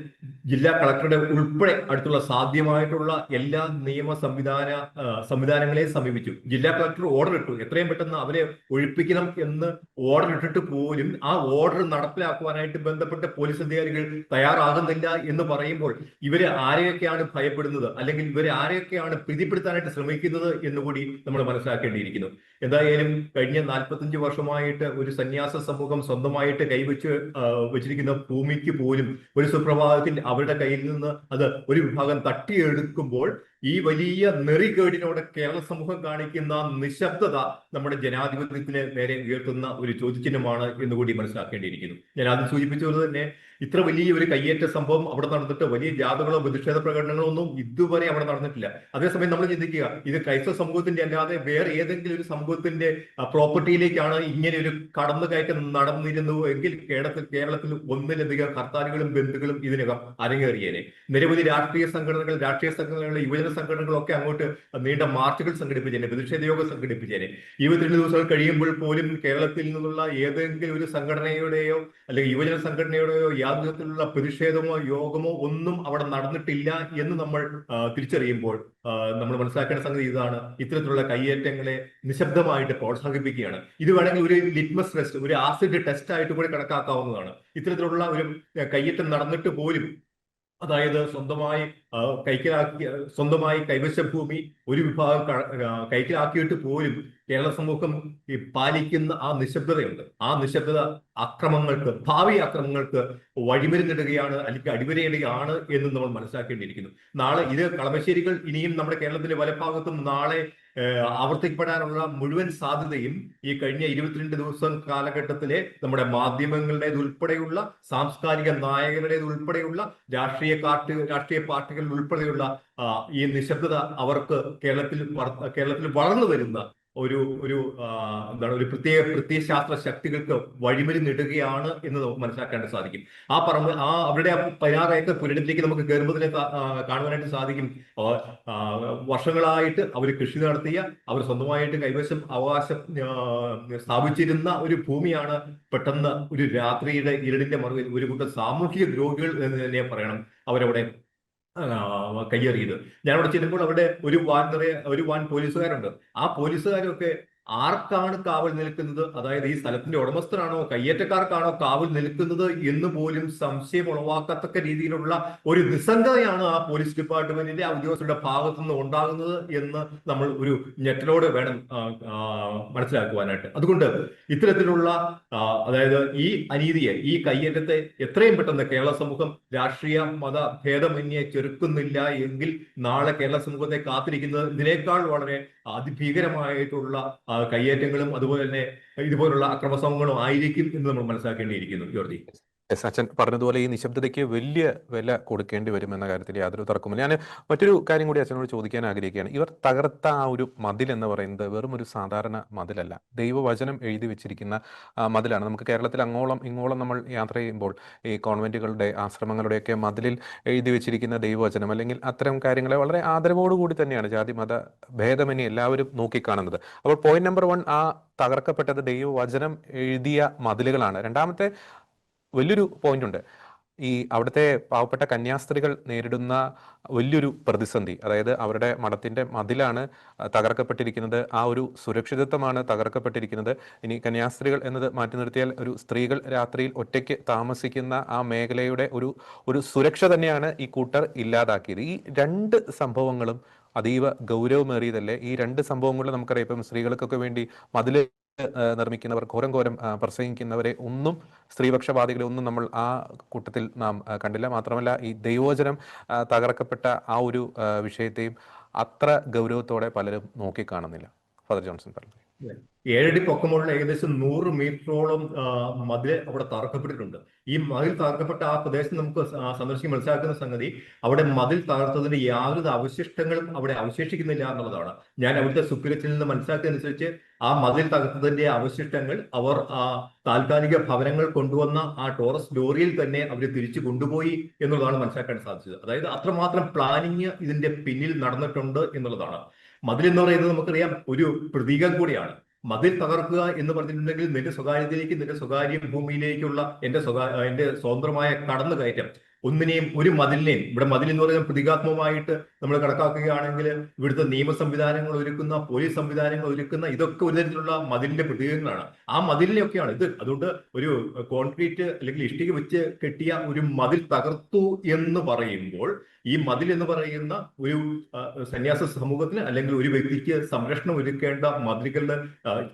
ജില്ലാ കളക്ടറുടെ ഉൾപ്പെടെ അടുത്തുള്ള സാധ്യമായിട്ടുള്ള എല്ലാ നിയമ സംവിധാനങ്ങളെയും സമീപിച്ചു. ജില്ലാ കളക്ടർ ഓർഡർ ഇട്ടു, എത്രയും പെട്ടെന്ന് അവരെ ഒഴിപ്പിക്കണം എന്ന് ഓർഡർ ഇട്ടിട്ട് പോലും ആ ഓർഡർ നടപ്പിലാക്കുവാനായിട്ട് ബന്ധപ്പെട്ട പോലീസ് അധികാരികൾ തയ്യാറാകുന്നില്ല എന്ന് പറയുമ്പോൾ ഇവര് ആരെയൊക്കെയാണ് ഭയപ്പെടുന്നത്, അല്ലെങ്കിൽ ഇവരെ ആരെയൊക്കെയാണ് പ്രീതിപ്പെടുത്താനായിട്ട് ശ്രമിക്കുന്നത് എന്നുകൂടി നമ്മൾ മനസ്സിലാക്കേണ്ടിയിരിക്കുന്നു. എന്തായാലും കഴിഞ്ഞ 45 വർഷമായിട്ട് ഒരു സന്യാസ സമൂഹം സ്വന്തമായിട്ട് വെച്ചിരിക്കുന്ന ഭൂമിക്ക് പോലും ഒരു സുപ്രഭാതത്തിൽ അവരുടെ കയ്യിൽ നിന്ന് അത് ഒരു വിഭാഗം തട്ടിയെടുക്കുമ്പോൾ ഈ വലിയ നെറികേടിനോട് കേരള സമൂഹം കാണിക്കുന്ന നിശബ്ദത നമ്മുടെ ജനാധിപത്യത്തിന് നേരെ ഉയർത്തുന്ന ഒരു ചോദ്യചിഹ്നമാണ് എന്നുകൂടി മനസ്സിലാക്കേണ്ടിയിരിക്കുന്നു. ഞാൻ ആദ്യം സൂചിപ്പിച്ചത് തന്നെ, ഇത്ര വലിയ ഒരു കയ്യേറ്റ സംഭവം അവിടെ നടന്നിട്ട് വലിയ ജാഥകളോ പ്രതിഷേധ പ്രകടനങ്ങളോ ഒന്നും ഇതുവരെ അവിടെ നടന്നിട്ടില്ല. അതേസമയം നമ്മൾ ചിന്തിക്കുക, ഇത് ക്രൈസ്തവ സമൂഹത്തിന്റെ അല്ലാതെ വേറെ ഏതെങ്കിലും ഒരു സമൂഹത്തിന്റെ പ്രോപ്പർട്ടിയിലേക്കാണ് ഇങ്ങനെ ഒരു കടന്നുകയറ്റം നടന്നിരുന്നു എങ്കിൽ കേരളത്തിൽ ഒന്നിലധികം ഹർത്താലുകളും ബന്ധുക്കളും ഇതിനകം അരങ്ങേറിയേനെ. നിരവധി രാഷ്ട്രീയ സംഘടനകൾ, യുവജന സംഘടനകളൊക്കെ അങ്ങോട്ട് നീണ്ട മാർച്ചുകൾ സംഘടിപ്പിച്ചേനെ, പ്രതിഷേധ യോഗം സംഘടിപ്പിച്ചേനെ. 22 ദിവസങ്ങൾ കഴിയുമ്പോൾ പോലും കേരളത്തിൽ നിന്നുള്ള ഏതെങ്കിലും ഒരു സംഘടനയുടെയോ അല്ലെങ്കിൽ യുവജന സംഘടനയുടെയോ യാതൊരു തരത്തിലുള്ള പ്രതിഷേധമോ യോഗമോ ഒന്നും അവിടെ നടന്നിട്ടില്ല എന്ന് നമ്മൾ തിരിച്ചറിയുമ്പോൾ നമ്മൾ മനസ്സിലാക്കേണ്ട സംഗതി ഇതാണ്: ഇത്തരത്തിലുള്ള കയ്യേറ്റങ്ങളെ നിശബ്ദമായിട്ട് പ്രോത്സാഹിപ്പിക്കുകയാണ്. ഇത് വേണമെങ്കിൽ ഒരു ലിറ്റ്മസ് ടെസ്റ്റ്, ഒരു ആസിഡ് ടെസ്റ്റ് ആയിട്ട് കൂടി കണക്കാക്കാവുന്നതാണ്. ഇത്തരത്തിലുള്ള ഒരു കയ്യേറ്റം നടന്നിട്ട് പോലും, അതായത് സ്വന്തമായി കൈവശ ഭൂമി ഒരു വിഭാഗം കൈക്കലാക്കിയിട്ട് പോലും കേരള സമൂഹം പാലിക്കുന്ന ആ നിശബ്ദതയുണ്ട്. ആ നിശബ്ദത ഭാവി അക്രമങ്ങൾക്ക് വഴിമരുന്നിടുകയാണ്, അല്ലെങ്കിൽ അടിവരയിടുകയാണ് എന്ന് നമ്മൾ മനസ്സിലാക്കേണ്ടിയിരിക്കുന്നു. നാളെ ഇത് കളമശ്ശേരികൾ ഇനിയും നമ്മുടെ കേരളത്തിന്റെ പല ഭാഗത്തും നാളെ ആവർത്തിക്കപ്പെടാനുള്ള മുഴുവൻ സാധ്യതയും ഈ കഴിഞ്ഞ 22 ദിവസം കാലഘട്ടത്തിലെ നമ്മുടെ മാധ്യമങ്ങളുടേതുൾപ്പെടെയുള്ള, സാംസ്കാരിക നായകരുടേതുൾപ്പെടെയുള്ള, രാഷ്ട്രീയ പാർട്ടികൾ ഉൾപ്പെടെയുള്ള ഈ നിശബ്ദത അവർക്ക് കേരളത്തിൽ വളർന്നു വരുന്ന ഒരു പ്രത്യയശാസ്ത്ര ശക്തികൾക്ക് വഴിമരുന്നിടുകയാണ് എന്ന് നമുക്ക് മനസ്സിലാക്കാൻ സാധിക്കും. അവരുടെ 16 ഏക്കർ പുരയിടത്തിലേക്ക് നമുക്ക് കയറുമ്പോൾ തന്നെ കാണുവാനായിട്ട് സാധിക്കും. വർഷങ്ങളായിട്ട് അവർ കൃഷി നടത്തിയ, അവർ സ്വന്തമായിട്ട് കൈവശം അവകാശം സ്ഥാപിച്ചിരുന്ന ഒരു ഭൂമിയാണ് പെട്ടെന്ന് ഒരു രാത്രിയുടെ ഇരുളിന്റെ മറവിൽ ഒരു കൂട്ടം സാമൂഹിക ദ്രോഹികൾ എന്ന് തന്നെ പറയണം അവരവിടെ കയ്യേറിയത്. ഞാൻ അവിടെ ചെല്ലുമ്പോൾ അവിടെ ഒരു വാൻ പോലീസുകാരുണ്ട്. ആ പോലീസുകാരൊക്കെ ആർക്കാണ് കാവൽ നിൽക്കുന്നത്, അതായത് ഈ സ്ഥലത്തിന്റെ ഉടമസ്ഥനാണോ കയ്യേറ്റക്കാർക്കാണോ കാവൽ നിൽക്കുന്നത് എന്ന് പോലും സംശയം ഉളവാക്കത്തക്ക രീതിയിലുള്ള ഒരു നിസ്സംഗതയാണ് ആ പോലീസ് ഡിപ്പാർട്ട്മെന്റിന്റെ ഉദ്യോഗസ്ഥരുടെ ഭാഗത്തു നിന്ന് ഉണ്ടാകുന്നത് എന്ന് നമ്മൾ ഒരു ഞെട്ടലോടെ വേണം മനസ്സിലാക്കുവാനായിട്ട്. അതുകൊണ്ട് ഇത്തരത്തിലുള്ള അതായത് ഈ അനീതിയെ, ഈ കയ്യേറ്റത്തെ എത്രയും പെട്ടെന്ന് കേരള സമൂഹം രാഷ്ട്രീയ മത ഭേദമന്യേ ചെറുക്കുന്നില്ല എങ്കിൽ നാളെ കേരള സമൂഹത്തെ കാത്തിരിക്കുന്നത് ഇതിനേക്കാൾ വളരെ അതിഭീകരമായിട്ടുള്ള കയ്യേറ്റങ്ങളും അതുപോലെ തന്നെ ഇതുപോലുള്ള അക്രമസംഭവങ്ങളും ആയിരിക്കും എന്ന് നമ്മൾ മനസ്സിലാക്കേണ്ടിയിരിക്കുന്നു. ജോർജി, അച്ഛൻ പറഞ്ഞതുപോലെ ഈ നിശബ്ദതയ്ക്ക് വലിയ വില കൊടുക്കേണ്ടി വരും എന്ന കാര്യത്തിൽ യാതൊരു തർക്കമില്ല. ഞാൻ മറ്റൊരു കാര്യം കൂടി അച്ഛനോട് ചോദിക്കാൻ ആഗ്രഹിക്കുകയാണ്. ഇവർ തകർത്ത ആ ഒരു മതിൽ എന്ന് പറയുന്നത് വെറും ഒരു സാധാരണ മതിലല്ല, ദൈവവചനം എഴുതി വെച്ചിരിക്കുന്ന മതിലാണ്. നമുക്ക് കേരളത്തിൽ അങ്ങോളം ഇങ്ങോളം നമ്മൾ യാത്ര ചെയ്യുമ്പോൾ ഈ കോൺവെന്റുകളുടെ ആശ്രമങ്ങളുടെയൊക്കെ മതിലിൽ എഴുതി വെച്ചിരിക്കുന്ന ദൈവവചനം അല്ലെങ്കിൽ അത്തരം കാര്യങ്ങളെ വളരെ ആദരവോടുകൂടി തന്നെയാണ് ജാതി മത ഭേദമന്യേ എല്ലാവരും നോക്കിക്കാണുന്നത്. അപ്പോൾ പോയിന്റ് നമ്പർ 1, ആ തകർക്കപ്പെട്ടത് ദൈവവചനം എഴുതിയ മതിലുകളാണ്. രണ്ടാമത്തെ വലിയൊരു പോയിന്റ് ഉണ്ട്. ഈ അവിടുത്തെ പാവപ്പെട്ട കന്യാസ്ത്രീകൾ നേരിടുന്ന വലിയൊരു പ്രതിസന്ധി, അതായത് അവരുടെ മഠത്തിന്റെ മതിലാണ് തകർക്കപ്പെട്ടിരിക്കുന്നത്, ആ ഒരു സുരക്ഷിതത്വമാണ് തകർക്കപ്പെട്ടിരിക്കുന്നത്. ഇനി കന്യാസ്ത്രീകൾ എന്നത് മാറ്റി നിർത്തിയാൽ ഒരു സ്ത്രീകൾ രാത്രിയിൽ ഒറ്റയ്ക്ക് താമസിക്കുന്ന ആ മേഖലയുടെ ഒരു സുരക്ഷ തന്നെയാണ് ഈ കൂട്ടർ ഇല്ലാതാക്കിയത്. ഈ രണ്ട് സംഭവങ്ങളും അതീവ ഗൗരവമേറിയതല്ലേ? ഈ രണ്ട് സംഭവങ്ങളിൽ നമുക്കറിയാം, ഇപ്പം സ്ത്രീകൾക്കൊക്കെ വേണ്ടി മതില് നിർമ്മിക്കുന്നവർ, ഘോരം ഘോരം പ്രസംഗിക്കുന്നവരെ ഒന്നും, സ്ത്രീപക്ഷവാദികളെ ഒന്നും നമ്മൾ ആ കൂട്ടത്തിൽ നാം കണ്ടില്ല. മാത്രമല്ല ഈ ദൈവവചനം തകർക്കപ്പെട്ട ആ ഒരു വിഷയത്തെയും അത്ര ഗൗരവത്തോടെ പലരും നോക്കിക്കാണുന്നില്ല. ഫാദർ ജോൺസൺ പറഞ്ഞു. 7 അടി പൊക്കമുള്ള ഏകദേശം 100 മീറ്ററോളം മതിൽ അവിടെ തകർക്കപ്പെട്ടിട്ടുണ്ട്. ഈ മതിൽ തകർക്കപ്പെട്ട ആ പ്രദേശം നമുക്ക് സന്ദർശിച്ച് മനസ്സിലാക്കുന്ന സംഗതി, അവിടെ മതിൽ തകർത്തതിന്റെ യാതൊരു അവശിഷ്ടങ്ങളും അവിടെ അവശേഷിക്കുന്നില്ല എന്നുള്ളതാണ്. ഞാൻ അവിടുത്തെ സുപ്പീരിയറിൽ നിന്ന് മനസ്സിലാക്കിയതനുസരിച്ച് ആ മതിൽ തകർത്തതിന്റെ അവശിഷ്ടങ്ങൾ അവർ താൽക്കാലിക ഭവനങ്ങൾ കൊണ്ടുവന്ന ആ ടോറസ് ലോറിയിൽ തന്നെ അവർ തിരിച്ചു കൊണ്ടുപോയി എന്നുള്ളതാണ് മനസ്സിലാക്കാൻ സാധിച്ചത്. അതായത് അത്രമാത്രം പ്ലാനിങ് ഇതിന്റെ പിന്നിൽ നടന്നിട്ടുണ്ട് എന്നുള്ളതാണ്. മതിൽ എന്ന് പറയുന്നത് നമുക്കറിയാം ഒരു പ്രതീകം കൂടിയാണ്. മതിൽ തകർക്കുക എന്ന് പറഞ്ഞിട്ടുണ്ടെങ്കിൽ നിന്റെ സ്വകാര്യതയിലേക്ക്, നിന്റെ സ്വകാര്യ ഭൂമിയിലേക്കുള്ള എന്റെ സ്വതന്ത്രമായ കടന്നുകയറ്റം, ഒന്നിനെയും ഒരു മതിലിനെയും, ഇവിടെ മതിൽ എന്ന് പറയുന്നത് പ്രതീകാത്മകമായിട്ട് നമ്മൾ കണക്കാക്കുകയാണെങ്കിൽ ഇവിടുത്തെ നിയമ സംവിധാനങ്ങൾ ഒരുക്കുന്ന, പോലീസ് സംവിധാനങ്ങൾ ഒരുക്കുന്ന, ഇതൊക്കെ ഒരു തരത്തിലുള്ള മതിലിന്റെ പ്രതീകങ്ങളാണ്. ആ മതിലിനെയൊക്കെയാണ് ഇത്. അതുകൊണ്ട് ഒരു കോൺക്രീറ്റ് അല്ലെങ്കിൽ ഇഷ്ടിക വെച്ച് കെട്ടിയ ഒരു മതിൽ തകർത്തു എന്ന് പറയുമ്പോൾ ഈ മതിൽ എന്ന് പറയുന്ന ഒരു സന്യാസ സമൂഹത്തിന് അല്ലെങ്കിൽ ഒരു വ്യക്തിക്ക് സംരക്ഷണം ഒരുക്കേണ്ട മതിലുകളുടെ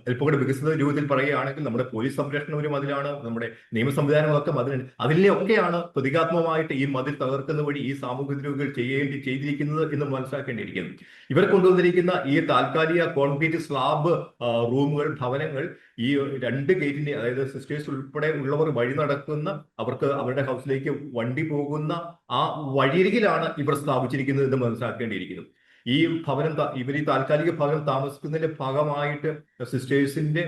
അല്പം കൂടെ വികസിത രൂപത്തിൽ പറയുകയാണെങ്കിൽ നമ്മുടെ പോലീസ് സംരക്ഷണം ഒരു മതിലാണ്, നമ്മുടെ നിയമ സംവിധാനങ്ങളൊക്കെ മതിലുണ്ട്. അതിനെയൊക്കെയാണ് പ്രതീകാത്മകമായിട്ട് ഈ മതിൽ തകർക്കുന്ന വഴി ഈ സാമൂഹ്യ ദ്രോഹികൾ ചെയ്തിരിക്കുന്നത് എന്ന് മനസ്സിലാക്കേണ്ടിയിരിക്കുന്നു. ഇവർ കൊണ്ടുവന്നിരിക്കുന്ന ഈ താൽക്കാലിക കോൺക്രീറ്റ് സ്ലാബ് റൂമുകൾ, ഭവനങ്ങൾ ഈ 2 ഗേറ്റിന്റെ, അതായത് സിസ്റ്റേഴ്സ് ഉൾപ്പെടെ ഉള്ളവർ വഴി നടക്കുന്ന, അവർക്ക് അവരുടെ ഹൗസിലേക്ക് വണ്ടി പോകുന്ന ആ വഴിയരികിലാണ് ഇവർ സ്ഥാപിച്ചിരിക്കുന്നത് എന്ന് മനസ്സിലാക്കേണ്ടിയിരിക്കുന്നു. ഈ ഭവനം, ഇവർ ഈ താൽക്കാലിക ഭവനം താമസിക്കുന്നതിന്റെ ഭാഗമായിട്ട് സിസ്റ്റേഴ്സിന്റെ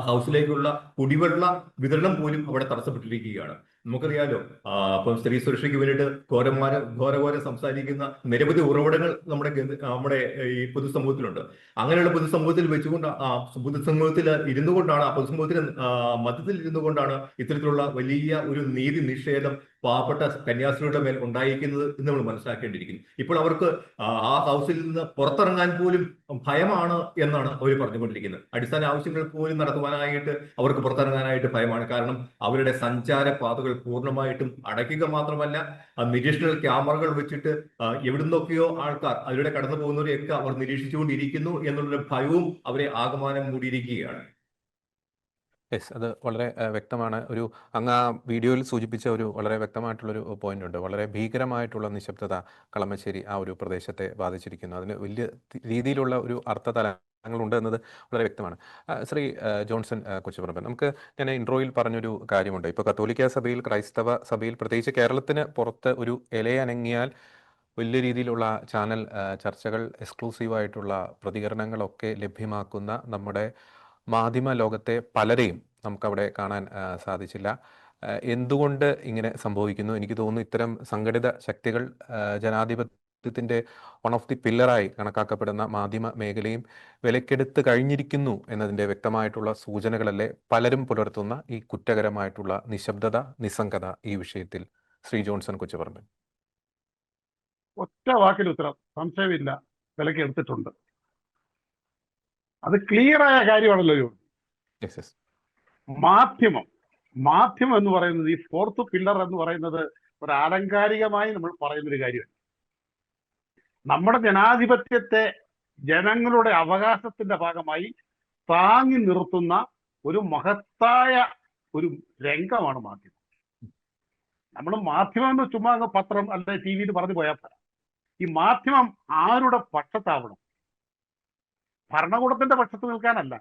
ഹൗസിലേക്കുള്ള കുടിവെള്ള വിതരണം പോലും അവിടെ തടസ്സപ്പെട്ടിരിക്കുകയാണ്. നമുക്കറിയാലോ, അപ്പം സ്ത്രീ സുരക്ഷയ്ക്ക് വേണ്ടിയിട്ട് ഘോരഘോരം സംസാരിക്കുന്ന നിരവധി ഉറവിടങ്ങൾ നമ്മുടെ ഈ പൊതുസമൂഹത്തിലുണ്ട്. അങ്ങനെയുള്ള പൊതുസമൂഹത്തിൽ വെച്ചുകൊണ്ട് പൊതുസമൂഹത്തിൽ ഇരുന്നു കൊണ്ടാണ്, ആ പൊതുസമൂഹത്തിന് മധ്യത്തിൽ ഇരുന്നു കൊണ്ടാണ് ഇത്തരത്തിലുള്ള വലിയ ഒരു നീതി നിഷേധം പാവപ്പെട്ട കന്യാസ്ത്രീയുടെ മേൽ ഉണ്ടായിരിക്കുന്നത് എന്ന് നമ്മൾ മനസ്സിലാക്കേണ്ടിയിരിക്കുന്നു. ഇപ്പോൾ അവർക്ക് ആ ഹൗസിൽ നിന്ന് പുറത്തിറങ്ങാൻ പോലും ഭയമാണ് എന്നാണ് അവർ പറഞ്ഞുകൊണ്ടിരിക്കുന്നത്. അടിസ്ഥാന ആവശ്യങ്ങൾ പോലും നടത്തുവാനായിട്ട് അവർക്ക് പുറത്തിറങ്ങാനായിട്ട് ഭയമാണ്. കാരണം അവരുടെ സഞ്ചാര പാതകൾ പൂർണ്ണമായിട്ടും അടയ്ക്കുക മാത്രമല്ല, നിരീക്ഷണ ക്യാമറകൾ വെച്ചിട്ട് എവിടുന്നൊക്കെയോ ആൾക്കാർ അതിലൂടെ കടന്നു പോകുന്നവരെയൊക്കെ അവർ നിരീക്ഷിച്ചുകൊണ്ടിരിക്കുന്നു എന്നുള്ളൊരു ഭയവും അവരെ ആകമാനം മൂടിയിരിക്കുകയാണ്. അത് വളരെ വ്യക്തമാണ്. അങ്ങ് ആ വീഡിയോയിൽ സൂചിപ്പിച്ച ഒരു വളരെ വ്യക്തമായിട്ടുള്ളൊരു പോയിന്റ് ഉണ്ട്. വളരെ ഭീകരമായിട്ടുള്ള നിശബ്ദത കളമശ്ശേരി ആ ഒരു പ്രദേശത്തെ ബാധിച്ചിരിക്കുന്നു. അതിന് വലിയ രീതിയിലുള്ള ഒരു അർത്ഥതലങ്ങളുണ്ട് എന്നത് വളരെ വ്യക്തമാണ്. ശ്രീ ജോൺസൺ കൊച്ചുപറമ്പൻ, ഞാൻ ഇൻട്രോയിൽ പറഞ്ഞൊരു കാര്യമുണ്ട്. ഇപ്പോൾ കത്തോലിക്ക സഭയിൽ, ക്രൈസ്തവ സഭയിൽ, പ്രത്യേകിച്ച് കേരളത്തിന് പുറത്ത് ഒരു ഇലയനങ്ങിയാൽ വലിയ രീതിയിലുള്ള ചാനൽ ചർച്ചകൾ, എക്സ്ക്ലൂസീവായിട്ടുള്ള പ്രതികരണങ്ങളൊക്കെ ലഭ്യമാക്കുന്ന നമ്മുടെ മാധ്യമ ലോകത്തെ പലരെയും നമുക്കവിടെ കാണാൻ സാധിച്ചില്ല. എന്തുകൊണ്ട് ഇങ്ങനെ സംഭവിക്കുന്നു? എനിക്ക് തോന്നുന്നു ഇത്തരം സംഘടിത ശക്തികൾ ജനാധിപത്യത്തിൻ്റെ വൺ ഓഫ് ദി പില്ലറായി കണക്കാക്കപ്പെടുന്ന മാധ്യമ മേഖലയും വിലക്കെടുത്ത് കഴിഞ്ഞിരിക്കുന്നു എന്നതിൻ്റെ വ്യക്തമായിട്ടുള്ള സൂചനകളല്ലേ പലരും പുലർത്തുന്ന ഈ കുറ്റകരമായിട്ടുള്ള നിശബ്ദത, നിസ്സംഗത ഈ വിഷയത്തിൽ? ശ്രീ ജോൺസൺ കൊച്ചുപറമ്പൻ. ഒറ്റ വാക്കിൽ ഉത്തരം, സംശയമില്ല, വിലക്കെടുത്തിട്ടുണ്ട്. അത് ക്ലിയറായ കാര്യമാണല്ലോ ജോർജ്. Yes yes. മാധ്യമം എന്ന് പറയുന്നത്, ഈ ഫോർത്ത് പില്ലർ എന്ന് പറയുന്നത് ഒരു ആലങ്കാരികമായി നമ്മൾ പറയുന്നൊരു കാര്യമാണ്. നമ്മുടെ ജനാധിപത്യത്തെ ജനങ്ങളുടെ അവകാശത്തിന്റെ ഭാഗമായി താങ്ങി നിർത്തുന്ന ഒരു മഹത്തായ ഒരു രംഗമാണ് മാധ്യമം. നമ്മൾ മാധ്യമം എന്ന് ചുമ്മാ അങ്ങ് പത്രം അല്ലെ ടി വിയിൽ പറഞ്ഞു പോയാൽ പോരാ. ഈ മാധ്യമം ആരുടെ പക്ഷത്താവണം? ഭരണകൂടത്തിന്റെ പക്ഷത്ത് നിൽക്കാനല്ല.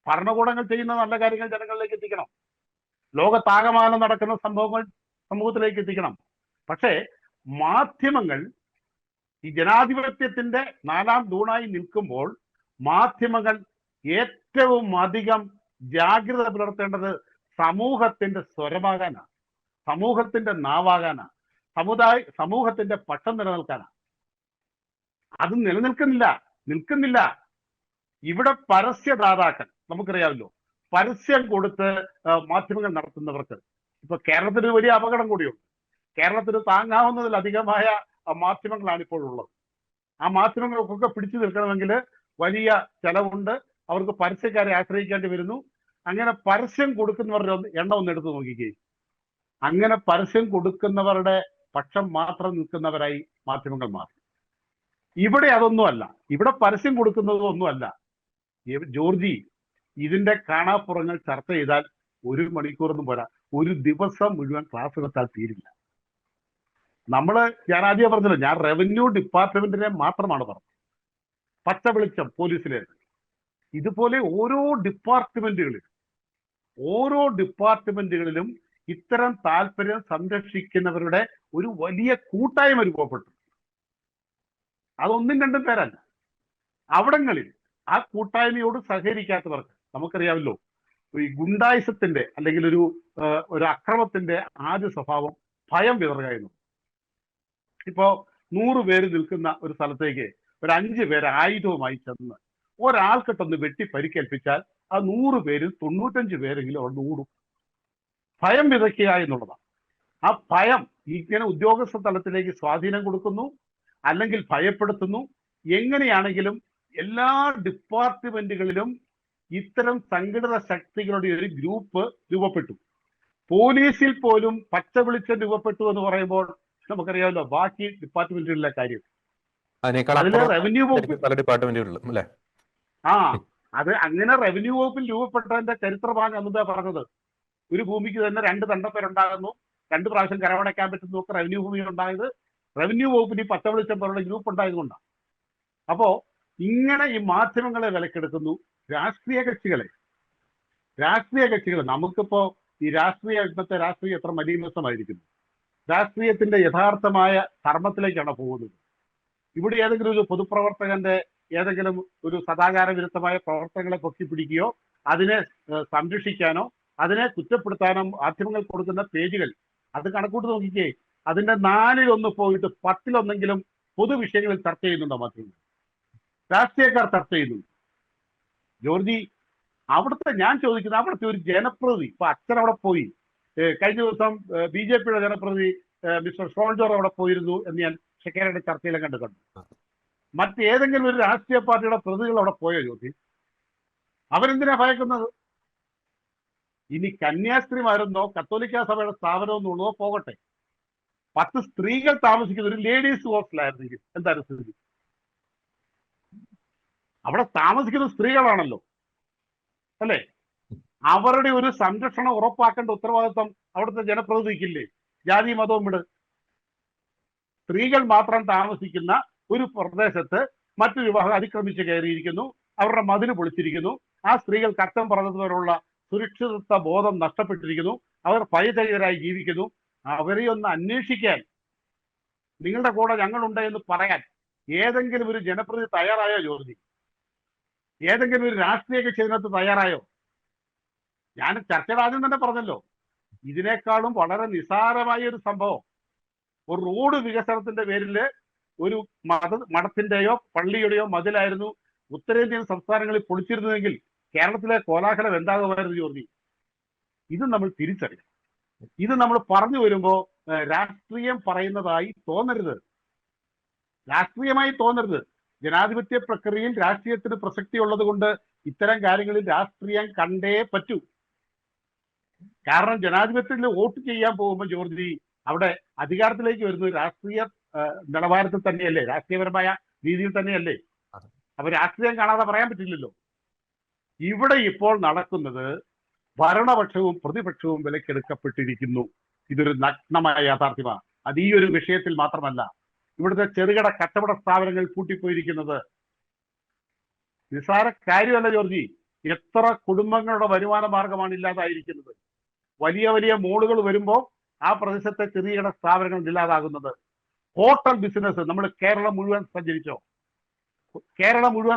ഭരണകൂടങ്ങൾ ചെയ്യുന്ന നല്ല കാര്യങ്ങൾ ജനങ്ങളിലേക്ക് എത്തിക്കണം. ലോകത്താകമാനം നടക്കുന്ന സംഭവങ്ങൾ സമൂഹത്തിലേക്ക് എത്തിക്കണം. പക്ഷേ മാധ്യമങ്ങൾ ഈ ജനാധിപത്യത്തിന്റെ 4ാം തൂണായി നിൽക്കുമ്പോൾ സമൂഹങ്ങൾ ഏറ്റവും അധികം ജാഗ്രത പുലർത്തേണ്ടത് സമൂഹത്തിന്റെ സ്വരമാകാനാണ്, സമൂഹത്തിന്റെ നാവാകാനാണ്, സമൂഹത്തിന്റെ പക്ഷം നിലനിൽക്കാനാണ്. അത് നിൽക്കുന്നില്ല. ഇവിടെ പരസ്യദാതാക്കൾ നമുക്കറിയാമല്ലോ, പരസ്യം കൊടുത്ത് മാധ്യമങ്ങൾ നടത്തുന്നവർക്ക് ഇപ്പൊ കേരളത്തിന് വലിയ അപകടം കൂടിയുണ്ട്. കേരളത്തിന് താങ്ങാവുന്നതിലധികമായ മാധ്യമങ്ങളാണ് ഇപ്പോൾ ഉള്ളത്. ആ മാധ്യമങ്ങൾക്കൊക്കെ പിടിച്ചു നിൽക്കണമെങ്കിൽ വലിയ ചെലവുണ്ട്. അവർക്ക് പരസ്യക്കാരെ ആശ്രയിക്കേണ്ടി വരുന്നു. അങ്ങനെ പരസ്യം കൊടുക്കുന്നവരുടെ എണ്ണം ഒന്ന് എടുത്തു നോക്കിക്കേ. അങ്ങനെ പരസ്യം കൊടുക്കുന്നവരുടെ പക്ഷം മാത്രം നിൽക്കുന്നവരായി മാധ്യമങ്ങൾ മാറി. ഇവിടെ അതൊന്നുമല്ല. ഇവിടെ പരസ്യം കൊടുക്കുന്നതൊന്നുമല്ല. ജോർജി, ഇതിന്റെ കാണാപ്പുറങ്ങൾ ചർച്ച ചെയ്താൽ 1 മണിക്കൂറൊന്നും പോരാ, ഒരു ദിവസം മുഴുവൻ ക്ലാസ് എടുത്താൽ തീരില്ല. ഞാൻ ആദ്യം പറഞ്ഞല്ലോ, ഞാൻ റവന്യൂ ഡിപ്പാർട്ട്മെന്റിനെ മാത്രമാണ് പറഞ്ഞത്. പച്ച വെളിച്ചം പോലീസിലെ ഇതുപോലെ ഓരോ ഡിപ്പാർട്ട്മെന്റുകളിലും ഇത്തരം താല്പര്യം സംരക്ഷിക്കുന്നവരുടെ ഒരു വലിയ കൂട്ടായ്മ രൂപപ്പെട്ടു. അതൊന്നും രണ്ടും പേരല്ല. അവിടങ്ങളിൽ ആ കൂട്ടായ്മയോട് സഹകരിക്കാത്തവർക്ക് നമുക്കറിയാമല്ലോ, ഈ ഗുണ്ടായിസത്തിന്റെ അല്ലെങ്കിൽ ഒരു അക്രമത്തിന്റെ ആദ്യ സ്വഭാവം ഭയം വിതറുകയായിരുന്നു. ഇപ്പോ 100 പേര് നിൽക്കുന്ന ഒരു സ്ഥലത്തേക്ക് ഒരു 5 പേര് ആയുധവുമായി ചെന്ന് ഒരാൾക്കിട്ടൊന്ന് വെട്ടി പരിക്കേൽപ്പിച്ചാൽ ആ 100 പേരിൽ 95 പേരെങ്കിലും അവിടെ ഓടും. ഭയം വിതയ്ക്കുക എന്നുള്ളതാണ്. ആ ഭയം ഇങ്ങനെ ഉദ്യോഗസ്ഥ തലത്തിലേക്ക് സ്വാധീനം കൊടുക്കുന്നു, അല്ലെങ്കിൽ ഭയപ്പെടുത്തുന്നു. എങ്ങനെയാണെങ്കിലും എല്ലാ ഡിപ്പാർട്ട്മെന്റുകളിലും ഇത്തരം സംഘടിത ശക്തികളുടെ ഒരു ഗ്രൂപ്പ് രൂപപ്പെട്ടു. പോലീസിൽ പോലും പച്ച വെളിച്ചം രൂപപ്പെട്ടു എന്ന് പറയുമ്പോൾ നമുക്കറിയാമല്ലോ ബാക്കി ഡിപ്പാർട്ട്മെന്റുകളിലെ കാര്യം. അതില് റവന്യൂ വകുപ്പ് പല ഡിപ്പാർട്ട്മെന്റുകളിലും അല്ലേ? അത് അങ്ങനെ റവന്യൂ വകുപ്പിൽ രൂപപ്പെട്ടതിന്റെ ചരിത്രമാണ് മുമ്പേ പറഞ്ഞത്. ഒരു ഭൂമിക്ക് തന്നെ 2 തണ്ടപ്പേരുണ്ടാകുന്നു, 2 പ്രാവശ്യം കരമടയ്ക്കാൻ പറ്റുന്ന ഒക്കെ റവന്യൂ ഭൂമി ഉണ്ടായത് റവന്യൂ വകുപ്പിന് ഈ പച്ച വെളിച്ചം പോലുള്ള ഗ്രൂപ്പ് ഉണ്ടായതുകൊണ്ടാണ്. അപ്പോ ഇങ്ങനെ ഈ മാധ്യമങ്ങളെ വിലക്കെടുക്കുന്നു. രാഷ്ട്രീയ കക്ഷികൾ നമുക്കിപ്പോ ഈ ഇന്നത്തെ രാഷ്ട്രീയം എത്ര മലീമസമായിരിക്കുന്നു. രാഷ്ട്രീയത്തിന്റെ യഥാർത്ഥമായ ധർമ്മത്തിലേക്കാണ് പോകുന്നത്. ഇവിടെ ഏതെങ്കിലും ഒരു പൊതുപ്രവർത്തകന്റെ ഏതെങ്കിലും ഒരു സദാചാര വിരുദ്ധമായ പ്രവർത്തനങ്ങളെ പൊക്കിപ്പിടിക്കുകയോ അതിനെ സംരക്ഷിക്കാനോ അതിനെ കുറ്റപ്പെടുത്താനോ മാധ്യമങ്ങൾ കൊടുക്കുന്ന പേജുകൾ അത് കണക്കൂട്ട് നോക്കിക്കേ. അതിന്റെ 4-1 പോയിട്ട് 10-1 പൊതുവിഷയങ്ങളിൽ ചർച്ച ചെയ്യുന്നുണ്ടോ മാധ്യമങ്ങൾ? രാഷ്ട്രീയക്കാർ ചർച്ച ചെയ്യുന്നു. ജോർജി, ഞാൻ ചോദിക്കുന്നത് അവിടുത്തെ ഒരു ജനപ്രതിനിധി, ഇപ്പൊ അച്ഛൻ അവിടെ പോയി, കഴിഞ്ഞ ദിവസം BJPയുടെ ജനപ്രതിനിധി മിസ്റ്റർ ഷോൺ ജോർജ് അവിടെ പോയിരുന്നു എന്ന് ഞാൻ ഷെക്കേരയുടെ ചർച്ചയിലെ കണ്ടു. മറ്റേതെങ്കിലും ഒരു രാഷ്ട്രീയ പാർട്ടിയുടെ പ്രതികൾ അവിടെ പോയോ ജോർജി? അവരെന്തിനാ ഭയക്കുന്നത്? ഇനി കന്യാസ്ത്രീമാരെന്നോ കത്തോലിക്ക സഭയുടെ സ്ഥാപനമെന്നുള്ളതോ പോകട്ടെ, 10 സ്ത്രീകൾ താമസിക്കുന്ന ഒരു ലേഡീസ് ഹോസ്റ്റലായിരുന്നെങ്കിൽ എന്തായാലും സ്ഥിതി? അവിടെ താമസിക്കുന്ന സ്ത്രീകളാണല്ലോ, അല്ലേ? അവരുടെ ഒരു സംരക്ഷണം ഉറപ്പാക്കേണ്ട ഉത്തരവാദിത്വം അവിടുത്തെ ജനപ്രതിനിധിക്കില്ലേ? ജാതി മതവും വിട്. സ്ത്രീകൾ മാത്രം താമസിക്കുന്ന ഒരു പ്രദേശത്ത് മറ്റൊരു വിഭാഗം അതിക്രമിച്ച് കയറിയിരിക്കുന്നു, അവരുടെ മതില് പൊളിച്ചിരിക്കുന്നു, ആ സ്ത്രീകൾക്ക് അറ്റം പറഞ്ഞതുപോലുള്ള സുരക്ഷിതത്വ ബോധം നഷ്ടപ്പെട്ടിരിക്കുന്നു, അവർ ഭയചകിതരായി ജീവിക്കുന്നു. അവരെ ഒന്ന് അന്വേഷിക്കാൻ നിങ്ങളുടെ കൂടെ ഞങ്ങളുണ്ട് എന്ന് പറയാൻ ഏതെങ്കിലും ഒരു ജനപ്രതിനിധി തയ്യാറായോ ജോർജി? ഏതെങ്കിലും ഒരു രാഷ്ട്രീയ കക്ഷി ഇതിനകത്ത് തയ്യാറായോ? ഞാൻ ചർച്ചയുടെ ആദ്യം തന്നെ പറഞ്ഞല്ലോ, ഇതിനേക്കാളും വളരെ നിസ്സാരമായ ഒരു സംഭവം, ഒരു റോഡ് വികസനത്തിന്റെ പേരില് ഒരു മഠത്തിന്റെയോ പള്ളിയുടെയോ മതിലായിരുന്നു ഉത്തരേന്ത്യൻ സംസ്ഥാനങ്ങളിൽ പൊളിച്ചിരുന്നതെങ്കിൽ കേരളത്തിലെ കോലാഹലം എന്താകുമായിരുന്നു ജോർജി? ഇത് നമ്മൾ തിരിച്ചറിയണം. ഇത് നമ്മൾ പറഞ്ഞു വരുമ്പോ രാഷ്ട്രീയം പറയുന്നതായി തോന്നരുത്, രാഷ്ട്രീയമായി തോന്നരുത്. ജനാധിപത്യ പ്രക്രിയയിൽ രാഷ്ട്രീയത്തിന് പ്രസക്തി ഉള്ളത് കൊണ്ട് ഇത്തരം കാര്യങ്ങളിൽ രാഷ്ട്രീയം കണ്ടേ പറ്റൂ. കാരണം ജനാധിപത്യത്തിൽ വോട്ട് ചെയ്യാൻ പോകുമ്പോൾ ജോർജി അവിടെ അധികാരത്തിലേക്ക് വരുന്നത് രാഷ്ട്രീയ നിലവാരത്തിൽ തന്നെയല്ലേ, രാഷ്ട്രീയപരമായ രീതിയിൽ തന്നെയല്ലേ. അപ്പൊ രാഷ്ട്രീയം കാണാതെ പറയാൻ പറ്റില്ലല്ലോ. ഇവിടെ ഇപ്പോൾ നടക്കുന്നത് ഭരണപക്ഷവും പ്രതിപക്ഷവും വിലക്കെടുക്കപ്പെട്ടിരിക്കുന്നു. ഇതൊരു നഗ്നമായ യാഥാർത്ഥ്യമാണ്. അത് ഈ ഒരു വിഷയത്തിൽ മാത്രമല്ല, ഇവിടുത്തെ ചെറുകിട കച്ചവട സ്ഥാപനങ്ങൾ പൂട്ടിപ്പോയിരിക്കുന്നത് നിസ്സാര കാര്യമല്ല ജോർജി. എത്ര കുടുംബങ്ങളുടെ വരുമാന മാർഗമാണ് ഇല്ലാതായിരിക്കുന്നത്. വലിയ വലിയ മോളുകൾ വരുമ്പോൾ ആ പ്രദേശത്തെ ചെറുകിട സ്ഥാപനങ്ങൾ ഇല്ലാതാകുന്നത്. ഹോട്ടൽ ബിസിനസ് നമ്മൾ കേരളം മുഴുവൻ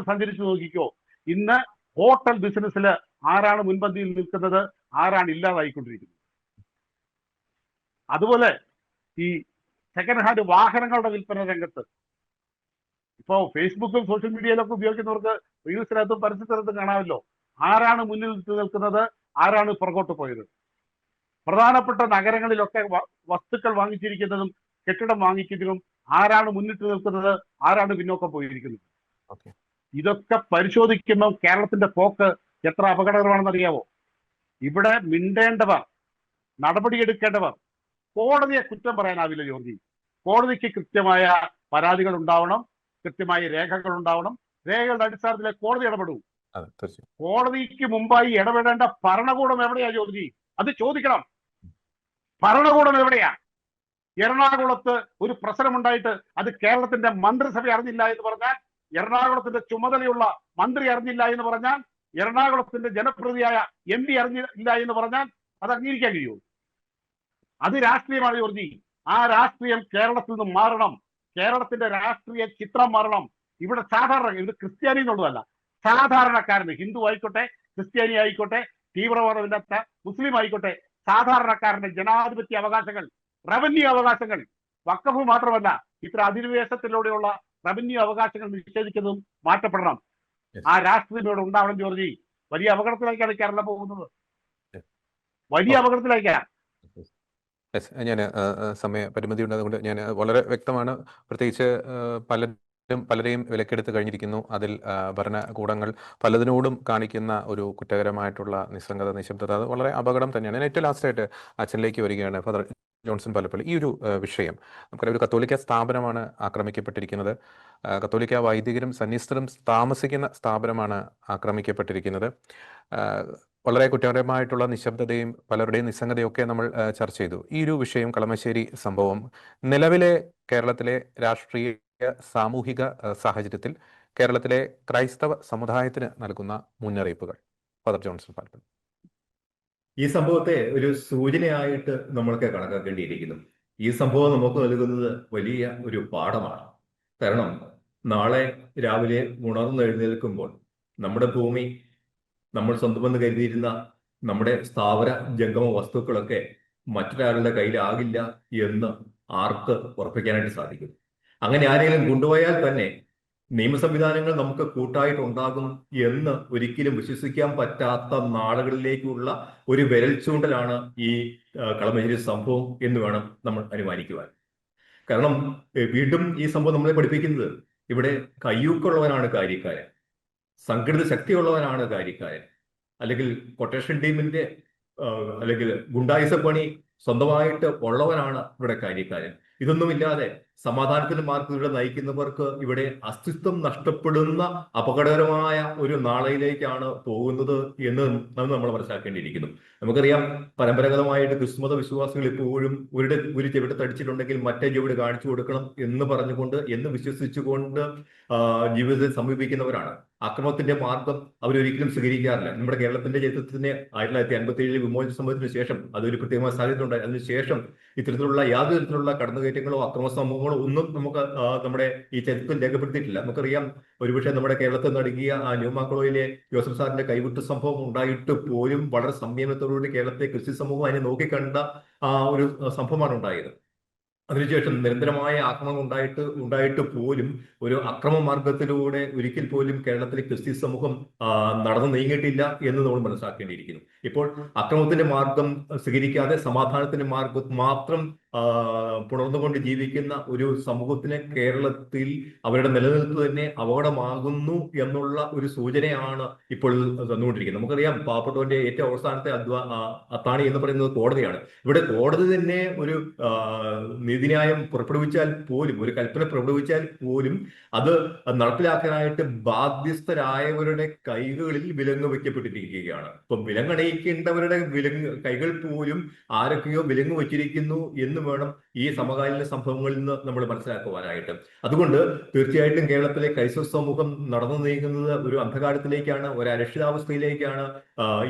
സഞ്ചരിച്ചു നോക്കിക്കോ. ഇന്ന് ഹോട്ടൽ ബിസിനസ്സിൽ ആരാണ് മുൻപന്തിയിൽ നിൽക്കുന്നത്, ആരാണ് ഇല്ലാതായിക്കൊണ്ടിരിക്കുന്നത്. അതുപോലെ ഈ സെക്കൻഡ് ഹാൻഡ് വാഹനങ്ങളുടെ വിൽപ്പന രംഗത്ത് ഇപ്പോ ഫേസ്ബുക്കും സോഷ്യൽ മീഡിയയിലൊക്കെ ഉപയോഗിക്കുന്നവർക്ക് റീൽസിനകത്തും പരസ്യത്തിനകത്തും കാണാമല്ലോ ആരാണ് മുന്നിൽ നിൽക്കുന്നത്, ആരാണ് പുറകോട്ട് പോയത്. പ്രധാനപ്പെട്ട നഗരങ്ങളിലൊക്കെ വസ്തുക്കൾ വാങ്ങിച്ചിരിക്കുന്നതും കെട്ടിടം വാങ്ങിക്കുന്നതും ആരാണ് മുന്നിട്ട് നിൽക്കുന്നത്, ആരാണ് പിന്നോക്കം പോയിരിക്കുന്നത്. ഇതൊക്കെ പരിശോധിക്കുമ്പോൾ കേരളത്തിന്റെ പോക്ക് എത്ര അപകടകരമാണെന്ന് അറിയാവോ. ഇവിടെ മിണ്ടേണ്ടവർ, നടപടിയെടുക്കേണ്ടവർ, കോടതിയെ കുറ്റം പറയാനാവില്ല ജോർജി. കോടതിക്ക് കൃത്യമായ പരാതികൾ ഉണ്ടാവണം, കൃത്യമായ രേഖകൾ ഉണ്ടാവണം. രേഖകളുടെ അടിസ്ഥാനത്തിലെ കോടതി ഇടപെടൂ. കോടതിക്ക് മുമ്പായി ഇടപെടേണ്ട ഭരണകൂടം എവിടെയാ ജോർജി? അത് ചോദിക്കണം. ഭരണകൂടം എവിടെയാ? എറണാകുളത്ത് ഒരു പ്രശ്നമുണ്ടായിട്ട് അത് കേരളത്തിന്റെ മന്ത്രിസഭ അറിഞ്ഞില്ല എന്ന് പറഞ്ഞാൽ, എറണാകുളത്തിന്റെ ചുമതലയുള്ള മന്ത്രി അറിഞ്ഞില്ല എന്ന് പറഞ്ഞാൽ, എറണാകുളത്തിന്റെ ജനപ്രതിയായ MP അറിഞ്ഞില്ല എന്ന് പറഞ്ഞാൽ അത് അംഗീകരിക്കാൻ കഴിയുമോ? അത് രാഷ്ട്രീയമാണ് ജോർജി. ആ രാഷ്ട്രീയം കേരളത്തിൽ നിന്ന് മാറണം. കേരളത്തിന്റെ രാഷ്ട്രീയ ചിത്രം മാറണം. ഇവിടെ ഇത് ക്രിസ്ത്യാനി എന്നുള്ളതല്ല, സാധാരണക്കാരന്, ഹിന്ദു ആയിക്കോട്ടെ, ക്രിസ്ത്യാനി ആയിക്കോട്ടെ, തീവ്രവാദമില്ലാത്ത മുസ്ലിം ആയിക്കോട്ടെ, സാധാരണക്കാരന്റെ ജനാധിപത്യ അവകാശങ്ങൾ, റവന്യൂ അവകാശങ്ങൾ, വഖഫ് മാത്രമല്ല ഇത്ര അധിനിവേശത്തിലൂടെയുള്ള റവന്യൂ അവകാശങ്ങൾ നിഷേധിക്കുന്നതും മാറ്റപ്പെടണം. ആ രാഷ്ട്രീയം ഇവിടെ ഉണ്ടാവണം ജോർജി. വലിയ അപകടത്തിലേക്കാണ് കേരള പോകുന്നത്, വലിയ അപകടത്തിലേക്കാണ്. ഞാൻ സമയപരിമിതി ഉള്ളതുകൊണ്ട് ഞാൻ വളരെ വ്യക്തമാണ്. പ്രത്യേകിച്ച് പലരെയും വിലക്കെടുത്ത് കഴിഞ്ഞിരിക്കുന്നു. അതിൽ ഭരണകൂടങ്ങൾ പലതിനോടും കാണിക്കുന്ന ഒരു കുറ്റകരമായിട്ടുള്ള നിസ്സംഗത, നിശബ്ദത, അത് വളരെ അപകടം തന്നെയാണ്. ഞാൻ ഏറ്റവും ലാസ്റ്റായിട്ട് അച്ഛനിലേക്ക് വരികയാണ്. ഫാദർ ജോൺസൺ പാലപ്പള്ളി, ഈ ഒരു വിഷയം നമുക്കറിയാം, ഒരു കത്തോലിക്ക സ്ഥാപനമാണ് ആക്രമിക്കപ്പെട്ടിരിക്കുന്നത്. കത്തോലിക്ക വൈദികരും സന്യസ്തരും താമസിക്കുന്ന സ്ഥാപനമാണ് ആക്രമിക്കപ്പെട്ടിരിക്കുന്നത്. വളരെ കുറ്റകരമായിട്ടുള്ള നിശബ്ദതയും പലരുടെയും നിസ്സംഗതയും ഒക്കെ നമ്മൾ ചർച്ച ചെയ്തു. ഈ ഒരു വിഷയം, കളമശ്ശേരി സംഭവം, നിലവിലെ കേരളത്തിലെ രാഷ്ട്രീയ സാമൂഹിക സാഹചര്യത്തിൽ കേരളത്തിലെ ക്രൈസ്തവ സമുദായത്തിന് നൽകുന്ന മുന്നറിയിപ്പുകൾ. Father Johnson Palappilly. ഈ സംഭവത്തെ ഒരു സൂചനയായിട്ട് നമ്മൾക്ക് കണക്കാക്കേണ്ടിയിരിക്കുന്നു. ഈ സംഭവം നമുക്ക് നൽകുന്നത് വലിയ ഒരു പാഠമാണ്. കാരണം നാളെ രാവിലെ ഉണർന്നെഴുന്നേൽക്കുമ്പോൾ നമ്മുടെ ഭൂമി, നമ്മൾ സ്വന്തമെന്ന് കരുതിയിരുന്ന നമ്മുടെ സ്ഥാവര ജംഗമ വസ്തുക്കളൊക്കെ മറ്റൊരാളുടെ കയ്യിലാകില്ല എന്ന് ആർക്ക് ഉറപ്പിക്കാനായിട്ട് സാധിക്കും? അങ്ങനെ ആരെങ്കിലും കൊണ്ടുപോയാൽ തന്നെ നിയമ സംവിധാനങ്ങൾ നമുക്ക് കൂട്ടായിട്ടുണ്ടാകും എന്ന് ഒരിക്കലും വിശ്വസിക്കാൻ പറ്റാത്ത നാളുകളിലേക്കുള്ള ഒരു വിരൽ ചൂണ്ടലാണ് ഈ കളമശ്ശേരി സംഭവം എന്ന് വേണം നമ്മൾ അനുമാനിക്കുവാൻ. കാരണം വീണ്ടും ഈ സംഭവം നമ്മളെ പഠിപ്പിക്കുന്നത് ഇവിടെ കയ്യൂക്കുള്ളവനാണ് കാര്യക്കാരൻ, സംഘടിത ശക്തിയുള്ളവനാണ് കാര്യക്കാരൻ, അല്ലെങ്കിൽ കൊട്ടേഷൻ ടീമിന്റെ അല്ലെങ്കിൽ ഗുണ്ടായിസ പണി സ്വന്തമായിട്ട് ഉള്ളവനാണ് ഇവിടെ കാര്യക്കാരൻ. ഇതൊന്നുമില്ലാതെ സമാധാനത്തിന്റെ മാർഗത്തിലൂടെ നയിക്കുന്നവർക്ക് ഇവിടെ അസ്തിത്വം നഷ്ടപ്പെടുന്ന അപകടകരമായ ഒരു നാളയിലേക്കാണ് പോകുന്നത് എന്ന് നമ്മൾ മനസ്സിലാക്കേണ്ടിയിരിക്കുന്നു. നമുക്കറിയാം, പരമ്പരാഗതമായിട്ട് ക്രിസ്തുമത വിശ്വാസികൾ ഇപ്പോഴും ഒരു ചെവിട് തടിച്ചിട്ടുണ്ടെങ്കിൽ മറ്റേ ചെവിട് കാണിച്ചു കൊടുക്കണം എന്ന് പറഞ്ഞുകൊണ്ട്, എന്ന് വിശ്വസിച്ചുകൊണ്ട് ജീവിതത്തെ സമീപിക്കുന്നവരാണ്. അക്രമത്തിന്റെ മാർഗം അവരൊരിക്കലും സ്വീകരിക്കാറില്ല. നമ്മുടെ കേരളത്തിന്റെ ചരിത്രത്തിന് 1957 വിമോചന സമരത്തിന് ശേഷം അതൊരു പ്രത്യേകമായ സാഹചര്യം ഉണ്ടായി. അതിനുശേഷം ഇത്തരത്തിലുള്ള യാതൊരു തരത്തിലുള്ള കടന്നുകയറ്റങ്ങളോ അക്രമ സംഭവങ്ങളോ ഒന്നും നമുക്ക് നമ്മുടെ ഈ ചരിത്രത്തിൽ രേഖപ്പെടുത്തിയിട്ടില്ല. നമുക്കറിയാം, ഒരുപക്ഷെ നമ്മുടെ കേരളത്തിൽ നടക്കിയ ആ ന്യൂമാക്കളോയിലെ ജോസഫ് സാറിന്റെ കൈവിട്ട സംഭവം ഉണ്ടായിട്ട് പോലും വളരെ സംയമനത്തോടുകൂടി കേരളത്തെ ക്രിസ്ത്യൻ സമൂഹം അതിനെ നോക്കിക്കണ്ട ഒരു സംഭവമാണ് ഉണ്ടായത്. അതിനുശേഷം നിരന്തരമായ ആക്രമണം ഉണ്ടായിട്ട് പോലും ഒരു അക്രമ മാർഗത്തിലൂടെ ഒരിക്കൽ പോലും കേരളത്തിലെ ക്രിസ്ത്യൻ സമൂഹം നടന്നു നീങ്ങിയിട്ടില്ല എന്ന് നമ്മൾ മനസ്സിലാക്കേണ്ടിയിരിക്കുന്നു. ഇപ്പോൾ അക്രമത്തിന്റെ മാർഗം സ്വീകരിക്കാതെ സമാധാനത്തിന്റെ മാർഗം മാത്രം പുണർന്നുകൊണ്ട് ജീവിക്കുന്ന ഒരു സമൂഹത്തിന് കേരളത്തിൽ അവരുടെ നിലനിൽപ്പ് തന്നെ അപകടമാകുന്നു എന്നുള്ള ഒരു സൂചനയാണ് ഇപ്പോൾ തന്നുകൊണ്ടിരിക്കുന്നത്. നമുക്കറിയാം, പാവപ്പെട്ടവന്റെ ഏറ്റവും അവസാനത്തെ അത്താണി എന്ന് പറയുന്നത് കോടതിയാണ്. ഇവിടെ കോടതി തന്നെ ഒരു നീതിന്യായം പുറപ്പെടുവിച്ചാൽ പോലും, ഒരു കൽപ്പന പുറപ്പെടുവിച്ചാൽ പോലും അത് നടപ്പിലാക്കാനായിട്ട് ബാധ്യസ്ഥരായവരുടെ കൈകളിൽ വിലങ്ങ് വെക്കപ്പെട്ടിരിക്കുകയാണ്. ഇപ്പം വിലങ്ങണയിക്കേണ്ടവരുടെ കൈകൾ പോലും ആരൊക്കെയോ വിലങ്ങ് വെച്ചിരിക്കുന്നു എന്ന് വേണം ഈ സമകാലീന സംഭവങ്ങളിൽ നിന്ന് നമ്മൾ മനസ്സിലാക്കുവാനായിട്ട്. അതുകൊണ്ട് തീർച്ചയായിട്ടും കേരളത്തിലെ ക്രൈസ്തവ സമൂഹം നടന്നു നീങ്ങുന്നത് ഒരു അന്ധകാരത്തിലേക്കാണ്, ഒരു അരക്ഷിതാവസ്ഥയിലേക്കാണ്.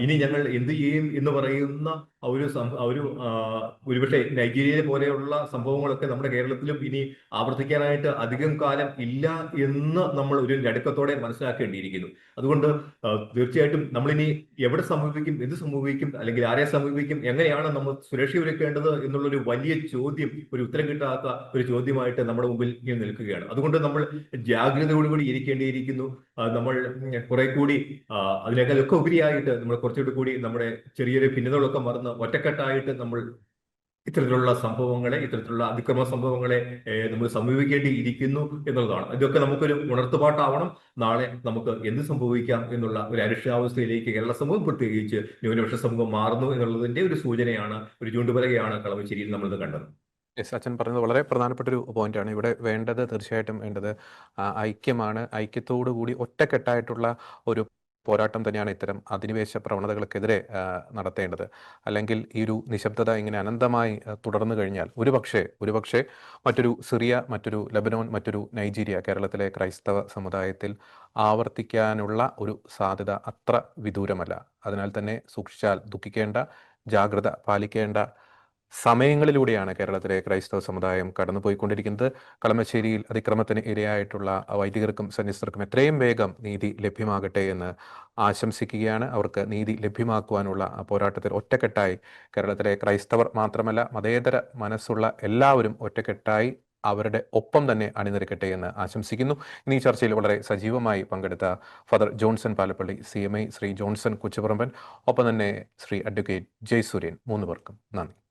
ഇനി ഞങ്ങൾ എന്ത് ചെയ്യും എന്ന് പറയുന്ന ഒരുപക്ഷെ നൈജീരിയയെ പോലെയുള്ള സംഭവങ്ങളൊക്കെ നമ്മുടെ കേരളത്തിലും ഇനി ആവർത്തിക്കാനായിട്ട് അധികം കാലം ഇല്ല എന്ന് നമ്മൾ ഒരു നടുക്കത്തോടെ മനസ്സിലാക്കേണ്ടിയിരിക്കുന്നു. അതുകൊണ്ട് തീർച്ചയായിട്ടും നമ്മളിനി എവിടെ സമീപിക്കും, എന്ത് സമീപിക്കും, അല്ലെങ്കിൽ ആരെ സമീപിക്കും, എങ്ങനെയാണ് നമ്മൾ സുരക്ഷ ഒരുക്കേണ്ടത് എന്നുള്ളൊരു വലിയ ചോദ്യം, ഒരു ഉത്തരം കിട്ടാത്ത ഒരു ചോദ്യമായിട്ട് നമ്മുടെ മുമ്പിൽ ഇങ്ങനെ നിൽക്കുകയാണ്. അതുകൊണ്ട് നമ്മൾ ജാഗ്രതയോടുകൂടി ഇരിക്കേണ്ടിയിരിക്കുന്നു. നമ്മൾ കുറെ കൂടി അതിനേക്കാളൊക്കെ ഉപരിയായിട്ട് നമ്മൾ കുറച്ചുകൂടി കൂടി നമ്മുടെ ചെറിയൊരു ഭിന്നതകളൊക്കെ മറന്ന് ഒറ്റക്കെട്ടായിട്ട് നമ്മൾ ഇത്തരത്തിലുള്ള സംഭവങ്ങളെ, ഇത്തരത്തിലുള്ള അതിക്രമ സംഭവങ്ങളെ നമ്മൾ സമീപിക്കേണ്ടിയിരിക്കുന്നു എന്നുള്ളതാണ്. ഇതൊക്കെ നമുക്കൊരു ഉണർത്തുപാട്ടാവണം. നാളെ നമുക്ക് എന്ത് സംഭവിക്കാം എന്നുള്ള ഒരു അരക്ഷിതാവസ്ഥയിലേക്ക് കേരള സമൂഹം, പ്രത്യേകിച്ച് ന്യൂനപക്ഷ സമൂഹം മാറുന്നു എന്നുള്ളതിന്റെ ഒരു സൂചനയാണ്, ഒരു ചൂണ്ടുപലകയാണ് കളമശ്ശേരിയിൽ നമ്മളിത് കണ്ടത്. യെസ്, അച്ഛൻ പറഞ്ഞത് വളരെ പ്രധാനപ്പെട്ട ഒരു പോയിന്റാണ്. ഇവിടെ വേണ്ടത്, തീർച്ചയായിട്ടും വേണ്ടത് ഐക്യമാണ്. ഐക്യത്തോടു കൂടി ഒറ്റക്കെട്ടായിട്ടുള്ള ഒരു പോരാട്ടം തന്നെയാണ് ഇത്തരം അധിനിവേശ പ്രവണതകൾക്കെതിരെ നടത്തേണ്ടത്. അല്ലെങ്കിൽ ഈ ഒരു നിശബ്ദത ഇങ്ങനെ അനന്തമായി തുടർന്നു കഴിഞ്ഞാൽ ഒരുപക്ഷെ മറ്റൊരു സിറിയ, മറ്റൊരു ലെബനോൻ, മറ്റൊരു നൈജീരിയ കേരളത്തിലെ ക്രൈസ്തവ സമുദായത്തിൽ ആവർത്തിക്കാനുള്ള ഒരു സാധ്യത അത്ര വിദൂരമല്ല. അതിനാൽ തന്നെ സൂക്ഷിച്ചാൽ ദുഃഖിക്കേണ്ട, ജാഗ്രത പാലിക്കേണ്ട സമയങ്ങളിലൂടെയാണ് കേരളത്തിലെ ക്രൈസ്തവ സമുദായം കടന്നുപോയിക്കൊണ്ടിരിക്കുന്നത്. കളമശ്ശേരിയിൽ അതിക്രമത്തിന് ഇരയായിട്ടുള്ള വൈദികർക്കും സന്യസ്തർക്കും എത്രയും വേഗം നീതി ലഭ്യമാകട്ടെ എന്ന് ആശംസിക്കുകയാണ്. അവർക്ക് നീതി ലഭ്യമാക്കുവാനുള്ള പോരാട്ടത്തിൽ ഒറ്റക്കെട്ടായി കേരളത്തിലെ ക്രൈസ്തവർ മാത്രമല്ല, മതേതര മനസ്സുള്ള എല്ലാവരും ഒറ്റക്കെട്ടായി അവരുടെ ഒപ്പം തന്നെ അണിനിരക്കട്ടെ എന്ന് ആശംസിക്കുന്നു. ഇന്ന് ഈ ചർച്ചയിൽ വളരെ സജീവമായി പങ്കെടുത്ത father Johnson Palappally, CMI, Shri Johnson Kuchuparamban, ഒപ്പം തന്നെ ശ്രീ അഡ്വക്കേറ്റ് ജയസൂര്യൻ, 3 പേർക്കും നന്ദി.